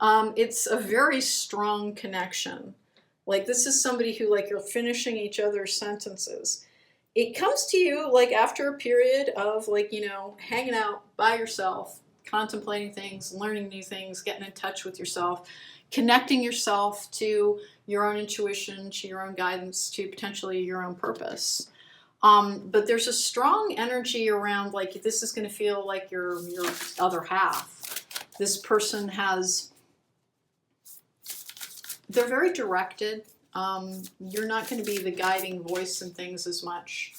It's a very strong connection. Like this is somebody who like you're finishing each other's sentences. It comes to you like after a period of like, you know, hanging out by yourself, contemplating things, learning new things, getting in touch with yourself, connecting yourself to your own intuition, to your own guidance, to potentially your own purpose. But there's a strong energy around like this is going to feel like your other half. This person they're very directed. You're not going to be the guiding voice in things as much.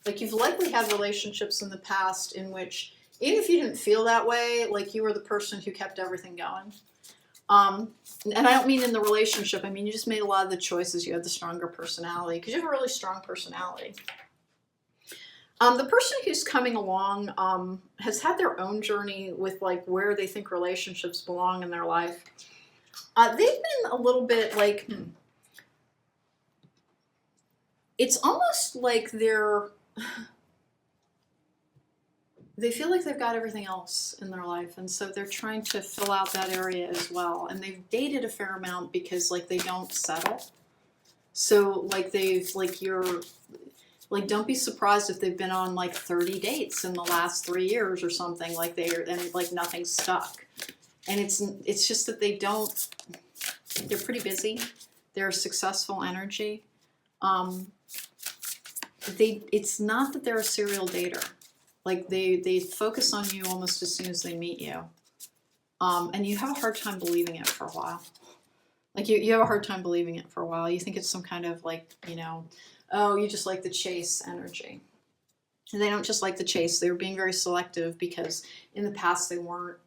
Like you've likely had relationships in the past in which even if you didn't feel that way, like you were the person who kept everything going. And I don't mean in the relationship. I mean, you just made a lot of the choices. You had the stronger personality because you have a really strong personality. The person who's coming along has had their own journey with like where they think relationships belong in their life. They've been a little bit like, it's almost like they feel like they've got everything else in their life, and so they're trying to fill out that area as well. And they've dated a fair amount because like they don't settle. So like don't be surprised if they've been on like 30 dates in the last 3 years or something like and like nothing's stuck. And it's just that they're pretty busy. They're a successful energy. It's not that they're a serial dater. Like they focus on you almost as soon as they meet you. And you have a hard time believing it for a while. Like you have a hard time believing it for a while. You think it's some kind of like, you know, oh, you just like the chase energy. And they don't just like the chase. They were being very selective because in the past they weren't,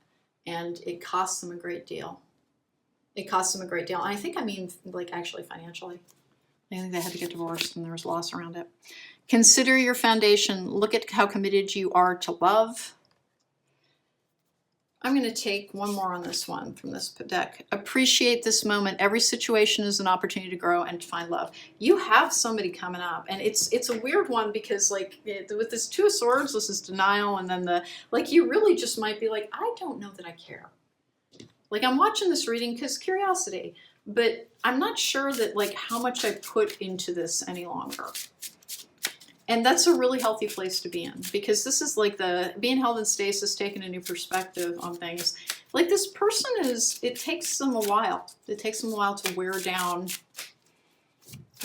and it cost them a great deal. It cost them a great deal. And I mean like actually financially. I think they had to get divorced and there was loss around it. Consider your foundation. Look at how committed you are to love. I'm going to take one more on this one from this deck. Appreciate this moment. Every situation is an opportunity to grow and to find love. You have somebody coming up, and it's a weird one because like with this Two of Swords, this is denial, and then you really just might be like, I don't know that I care. Like I'm watching this reading because curiosity, but I'm not sure that like how much I put into this any longer. And that's a really healthy place to be in because this is like being held in stasis, taking a new perspective on things. Like this person it takes them a while. It takes them a while to wear down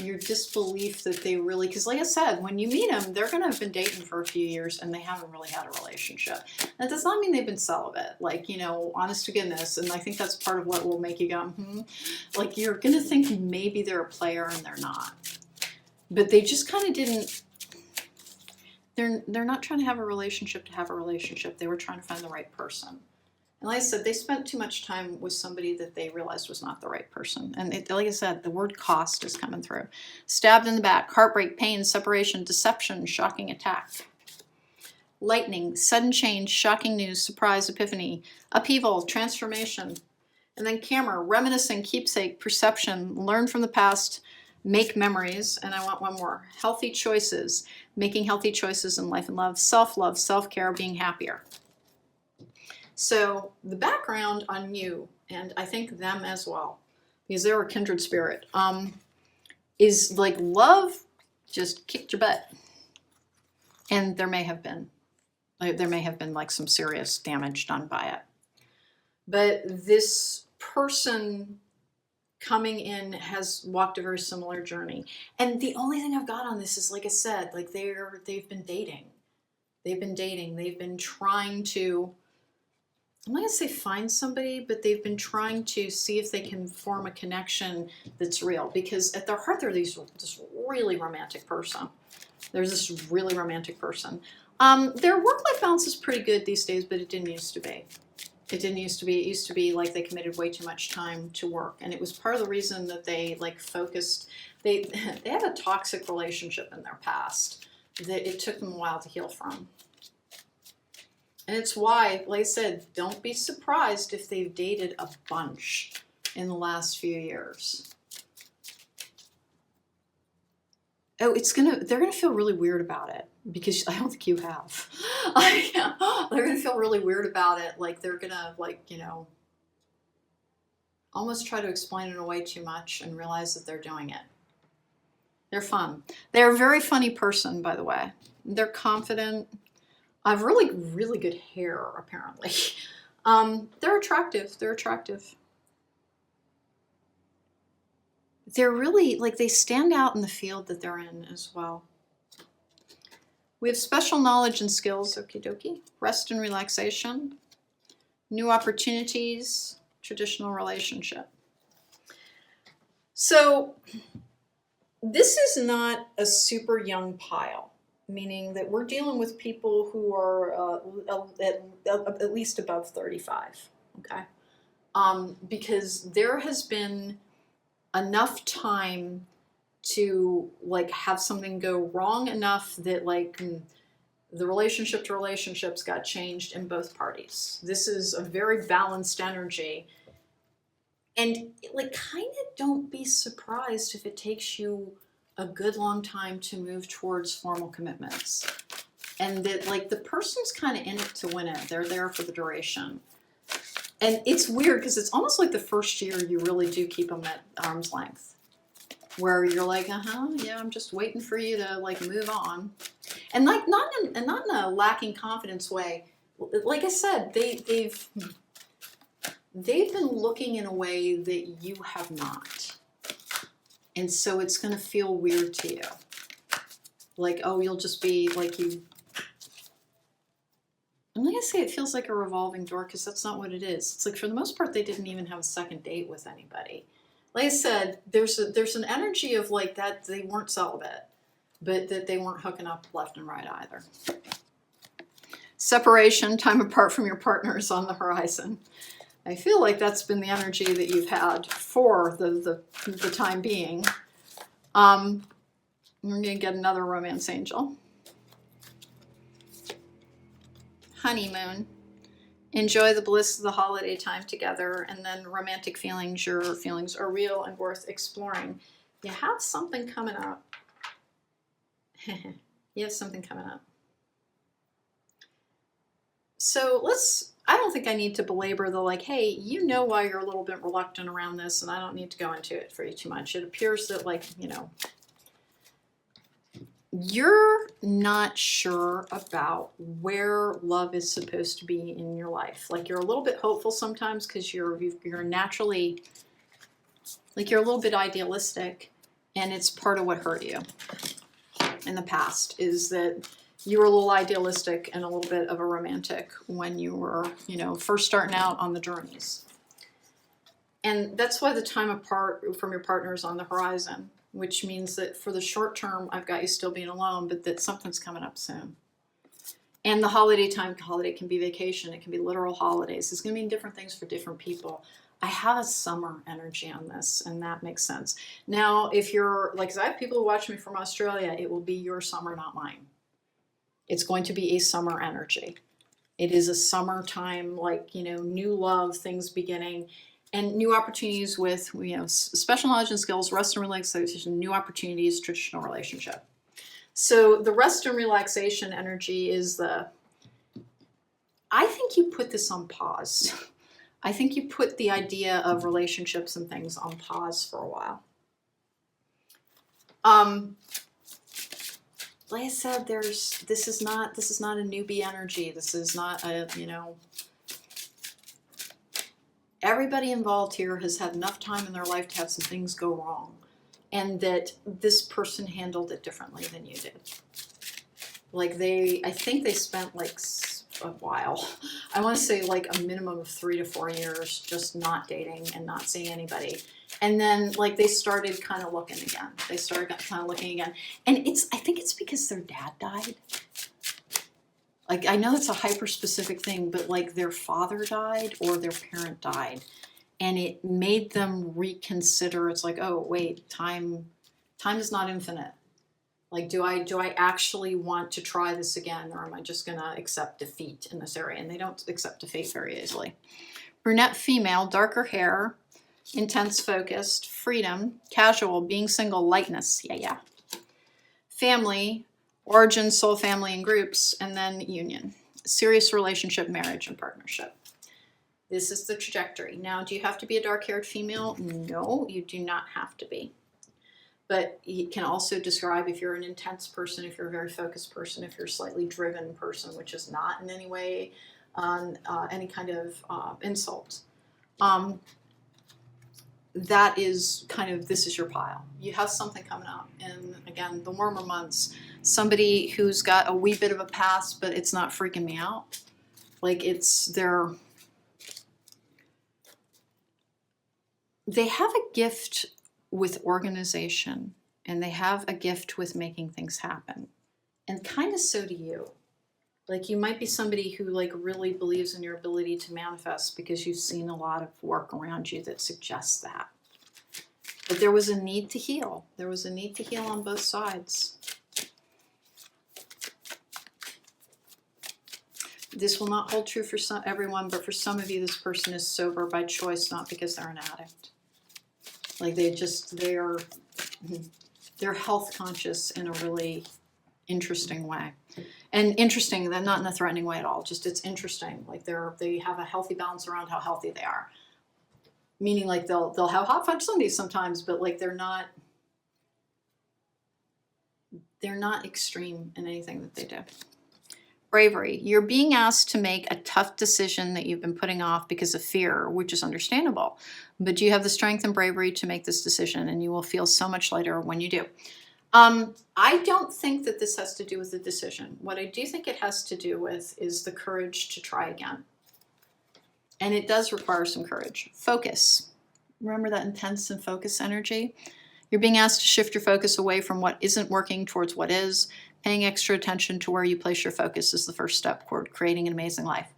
your disbelief that they really, because like I said, when you meet them, they're going to have been dating for a few years and they haven't really had a relationship. That does not mean they've been celibate, like, you know, honest to goodness. And I think that's part of what will make you go, Like you're going to think maybe they're a player and they're not. But they just kind of didn't. They're not trying to have a relationship to have a relationship. They were trying to find the right person. And like I said, they spent too much time with somebody that they realized was not the right person. And like I said, the word cost is coming through. Stabbed in the back, heartbreak, pain, separation, deception, shocking attack. Lightning, sudden change, shocking news, surprise, epiphany, upheaval, transformation. And then camera, reminiscing, keepsake, perception, learn from the past, make memories. And I want one more. Healthy choices. Making healthy choices in life and love, self-care, being happier. So the background on you, and I think them as well, because they're a kindred spirit, is like love just kicked your butt. And there may have been like some serious damage done by it. But this person coming in has walked a very similar journey. And the only thing I've got on this is, like I said, like they've been dating. They've been trying to I'm not gonna say find somebody, but they've been trying to see if they can form a connection that's real, because at their heart they're this really romantic person. There's this really romantic person. Their work-life balance is pretty good these days, but it didn't used to be. It didn't used to be. It used to be like they committed way too much time to work, and it was part of the reason that they like focused. They they have a toxic relationship in their past that it took them a while to heal from. And it's why, like I said, don't be surprised if they've dated a bunch in the last few years. Oh, they're gonna feel really weird about it, because I don't think you have. They're gonna feel really weird about it. Like they're gonna, like, you know, almost try to explain it away too much and realize that they're doing it. They're fun. They're a very funny person, by the way. They're confident. I have really, really good hair, apparently. They're attractive. They're attractive. They're really, like, they stand out in the field that they're in as well. We have special knowledge and skills, okie dokie. Rest and relaxation. New opportunities. Traditional relationship. So this is not a super young pile, meaning that we're dealing with people who are at least above 35, okay? Because there has been enough time to like have something go wrong enough that like the relationship to relationships got changed in both parties. This is a very balanced energy. And like, kind of don't be surprised if it takes you a good long time to move towards formal commitments. And that like the person's kind of in it to win it. They're there for the duration. And it's weird because it's almost like the first year you really do keep them at arm's length, where you're like, yeah, I'm just waiting for you to like move on. And like not in a lacking confidence way. Like I said, they've been looking in a way that you have not. And so it's going to feel weird to you. Like, oh, you'll just be like you. I'm not going to say it feels like a revolving door, because that's not what it is. It's like, for the most part, they didn't even have a second date with anybody. Like I said, there's an energy of like that they weren't celibate, but that they weren't hooking up left and right either. Separation, time apart from your partner is on the horizon. I feel like that's been the energy that you've had for the time being. We're going to get another romance angel. Honeymoon. Enjoy the bliss of the holiday time together, and then romantic feelings. Your feelings are real and worth exploring. You have something coming up. You have something coming up. So I don't think I need to belabor the like, hey, you know why you're a little bit reluctant around this, and I don't need to go into it for you too much. It appears that, like, you know, you're not sure about where love is supposed to be in your life. Like, you're a little bit hopeful sometimes because you're naturally, like, you're a little bit idealistic, and it's part of what hurt you in the past is that you were a little idealistic and a little bit of a romantic when you were, you know, first starting out on the journeys. And that's why the time apart from your partner is on the horizon, which means that for the short term, I've got you still being alone, but that something's coming up soon. And the holiday can be vacation. It can be literal holidays. It's going to mean different things for different people. I have a summer energy on this, and that makes sense. Now, if you're, like, 'cause I have people who watch me from Australia, it will be your summer, not mine. It's going to be a summer energy. It is a summertime, like, you know, new love, things beginning, and new opportunities with, you know, special knowledge and skills, rest and relaxation, new opportunities, traditional relationship. So the rest and relaxation energy is I think you put this on pause. I think you put the idea of relationships and things on pause for a while. Like I said, this is not a newbie energy. This is not a, you know, everybody involved here has had enough time in their life to have some things go wrong, and that this person handled it differently than you did. Like I think they spent like a while. I want to say like a minimum of 3 to 4 years, just not dating and not seeing anybody. And then like they started kind of looking again. They started kind of looking again. And I think it's because their dad died. Like, I know it's a hyper specific thing, but like their father died or their parent died. And it made them reconsider. It's like, oh, wait, time is not infinite. Like, do I actually want to try this again, or am I just going to accept defeat in this area? And they don't accept defeat very easily. Brunette female, darker hair, intense focused, freedom, casual, being single, lightness. Yeah. Family, origin, soul family and groups, and then union. Serious relationship, marriage, and partnership. This is the trajectory. Now, do you have to be a dark-haired female? No, you do not have to be. But it can also describe if you're an intense person, if you're a very focused person, if you're a slightly driven person, which is not in any way any kind of insult. That is kind of, this is your pile. You have something coming up. And again, the warmer months, somebody who's got a wee bit of a past, but it's not freaking me out. Like they have a gift with organization, and they have a gift with making things happen. And kind of so do you. Like, you might be somebody who like really believes in your ability to manifest because you've seen a lot of work around you that suggests that. But there was a need to heal. There was a need to heal on both sides. This will not hold true for everyone, but for some of you, this person is sober by choice, not because they're an addict. Like they're health conscious in a really interesting way. And interesting, they're not in a threatening way at all. Just it's interesting. Like they have a healthy balance around how healthy they are. Meaning like they'll have hot fudge sundaes sometimes, but like they're not extreme in anything that they do. Bravery. You're being asked to make a tough decision that you've been putting off because of fear, which is understandable. But you have the strength and bravery to make this decision, and you will feel so much lighter when you do. I don't think that this has to do with the decision. What I do think it has to do with is the courage to try again. And it does require some courage. Focus. Remember that intense and focus energy? You're being asked to shift your focus away from what isn't working towards what is. Paying extra attention to where you place your focus is the first step toward creating an amazing life.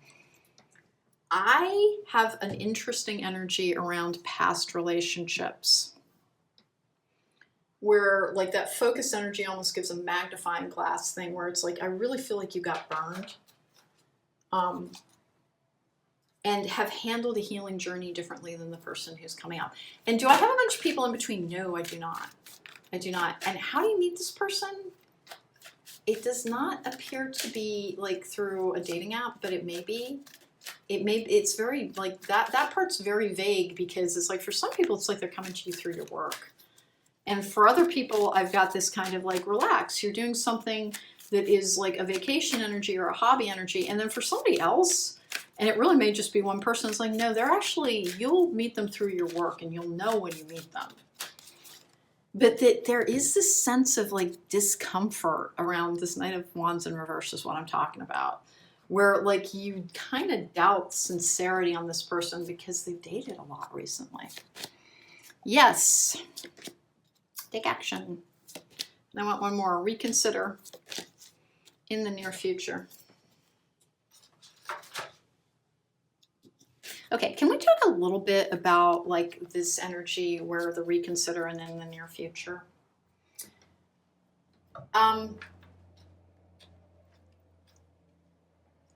I have an interesting energy around past relationships where like that focus energy almost gives a magnifying glass thing where it's like, I really feel like you got burned and have handled a healing journey differently than the person who's coming out. And do I have a bunch of people in between? No, I do not. I do not. And how do you meet this person? It does not appear to be like through a dating app, but it may be. It's very like that part's very vague because it's like for some people it's like they're coming to you through your work. And for other people, I've got this kind of like relax. You're doing something that is like a vacation energy or a hobby energy. And then for somebody else, and it really may just be one person, it's like, no, they're actually, you'll meet them through your work and you'll know when you meet them. But that there is this sense of like discomfort around this Knight of Wands in reverse is what I'm talking about. Where like you kind of doubt sincerity on this person because they've dated a lot recently. Yes. Take action. And I want one more. Reconsider in the near future. Okay, can we talk a little bit about like this energy where the reconsider and in the near future?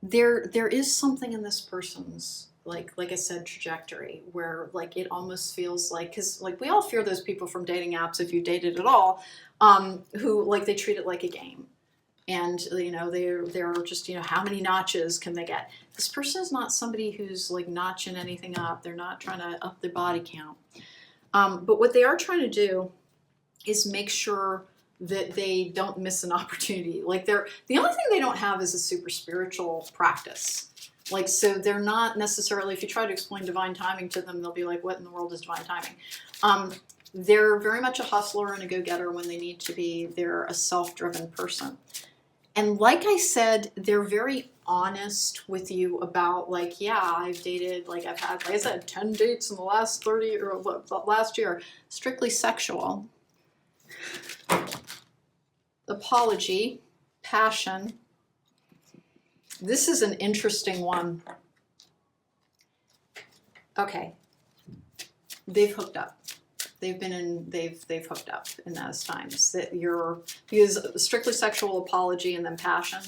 There is something in this person's like I said, trajectory where like it almost feels like, because like we all fear those people from dating apps if you dated at all, who like they treat it like a game. And, you know, they're just, you know, how many notches can they get? This person is not somebody who's like notching anything up. They're not trying to up their body count. But what they are trying to do is make sure that they don't miss an opportunity. Like the only thing they don't have is a super spiritual practice. Like, so they're not necessarily, if you try to explain divine timing to them, they'll be like, what in the world is divine timing? They're very much a hustler and a go-getter when they need to be. They're a self-driven person. And like I said, they're very honest with you about like, yeah, I've dated, like I've had, like I said, 10 dates in the last 30 or last year, strictly sexual. Apology, passion. This is an interesting one. Okay. They've hooked up. They've hooked up in those times that you're, because strictly sexual, apology, and then passion.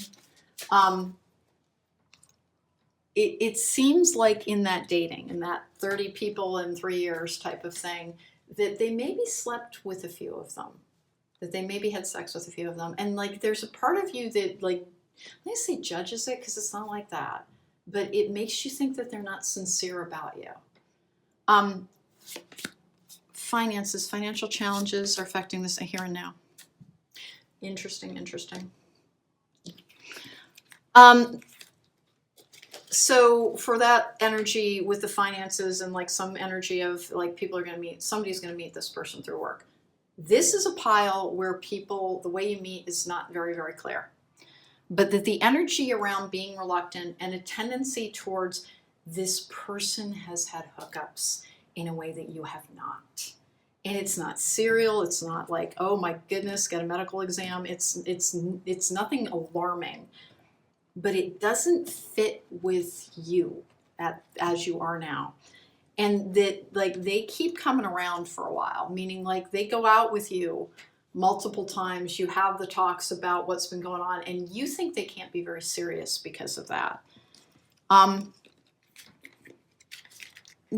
It seems like in that dating, in that 30 people in 3 years type of thing, that they maybe slept with a few of them, that they maybe had sex with a few of them. And like, there's a part of you that like, let me say judges it, because it's not like that, but it makes you think that they're not sincere about you. Finances, financial challenges are affecting this here and now. Interesting. So for that energy with the finances and like some energy of like people are going to meet, somebody's going to meet this person through work. This is a pile where people, the way you meet is not very, very clear. But that the energy around being reluctant and a tendency towards this person has had hookups in a way that you have not. And it's not serial. It's not like, oh my goodness, get a medical exam. It's nothing alarming, but it doesn't fit with you as you are now. And that like they keep coming around for a while, meaning like they go out with you multiple times. You have the talks about what's been going on, and you think they can't be very serious because of that.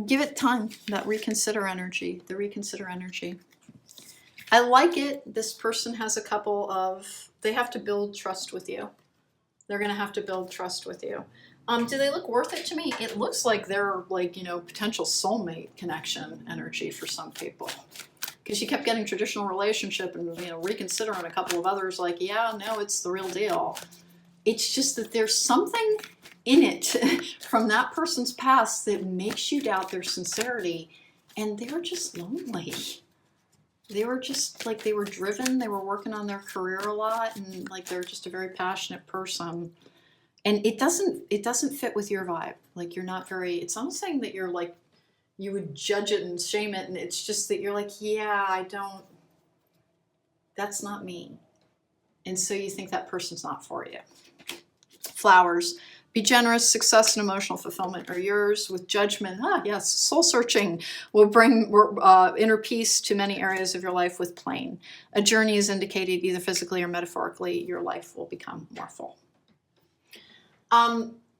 Give it time, that reconsider energy, the reconsider energy. I like it. This person has a couple of, they have to build trust with you. They're going to have to build trust with you. Do they look worth it to me? It looks like they're like, you know, potential soulmate connection energy for some people. Because you kept getting traditional relationship and, you know, reconsidering a couple of others like, yeah, no, it's the real deal. It's just that there's something in it from that person's past that makes you doubt their sincerity, and they're just lonely. They were just like, they were driven, they were working on their career a lot, and like they're just a very passionate person. And it doesn't fit with your vibe. Like you're not very, it's not saying that you're like, you would judge it and shame it, and it's just that you're like, yeah, that's not me. And so you think that person's not for you. Flowers. Be generous, success and emotional fulfillment are yours. With judgment, yes, soul searching will bring inner peace to many areas of your life with plain. A journey is indicated either physically or metaphorically. Your life will become more full.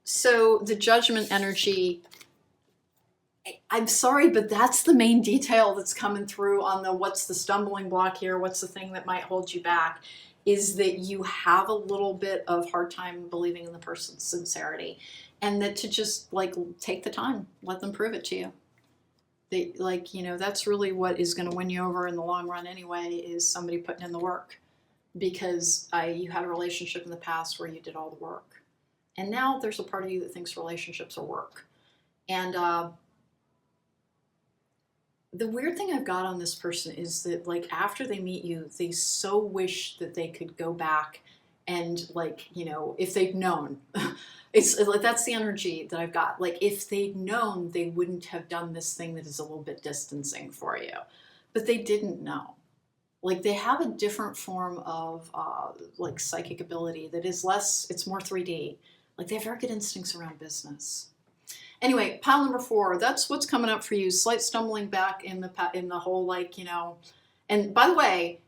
So the judgment energy, I'm sorry, but that's the main detail that's coming through on the what's the stumbling block here, what's the thing that might hold you back, is that you have a little bit of hard time believing in the person's sincerity, and that to just like take the time, let them prove it to you. They, like, you know, that's really what is going to win you over in the long run anyway, is somebody putting in the work, because you had a relationship in the past where you did all the work, and now there's a part of you that thinks relationships are work. And the weird thing I've got on this person is that like after they meet you, they so wish that they could go back and like, you know, if they'd known, it's like, that's the energy that I've got. Like if they'd known, they wouldn't have done this thing that is a little bit distancing for you, but they didn't know. Like they have a different form of like psychic ability that is less, it's more 3D. Like they have very good instincts around business. Anyway, pile number 4, that's what's coming up for you. Slight stumbling back in the whole, like, you know, and by the way,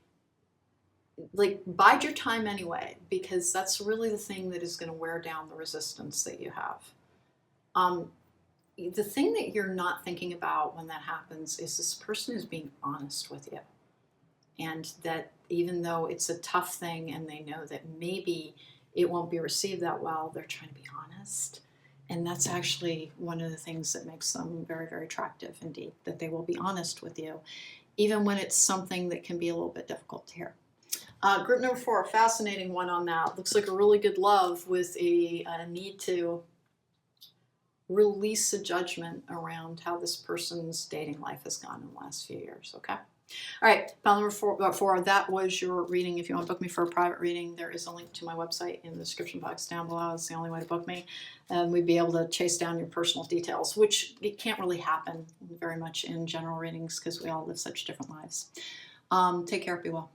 like bide your time anyway, because that's really the thing that is going to wear down the resistance that you have. The thing that you're not thinking about when that happens is this person is being honest with you. And that even though it's a tough thing and they know that maybe it won't be received that well, they're trying to be honest. And that's actually one of the things that makes them very, very attractive indeed, that they will be honest with you, even when it's something that can be a little bit difficult to hear. Group number 4, fascinating one on that. Looks like a really good love with a need to release a judgment around how this person's dating life has gone in the last few years, okay? All right, file number four, that was your reading. If you want to book me for a private reading, there is a link to my website in the description box down below. It's the only way to book me. And we'd be able to chase down your personal details, which it can't really happen very much in general readings because we all live such different lives. Take care, be well.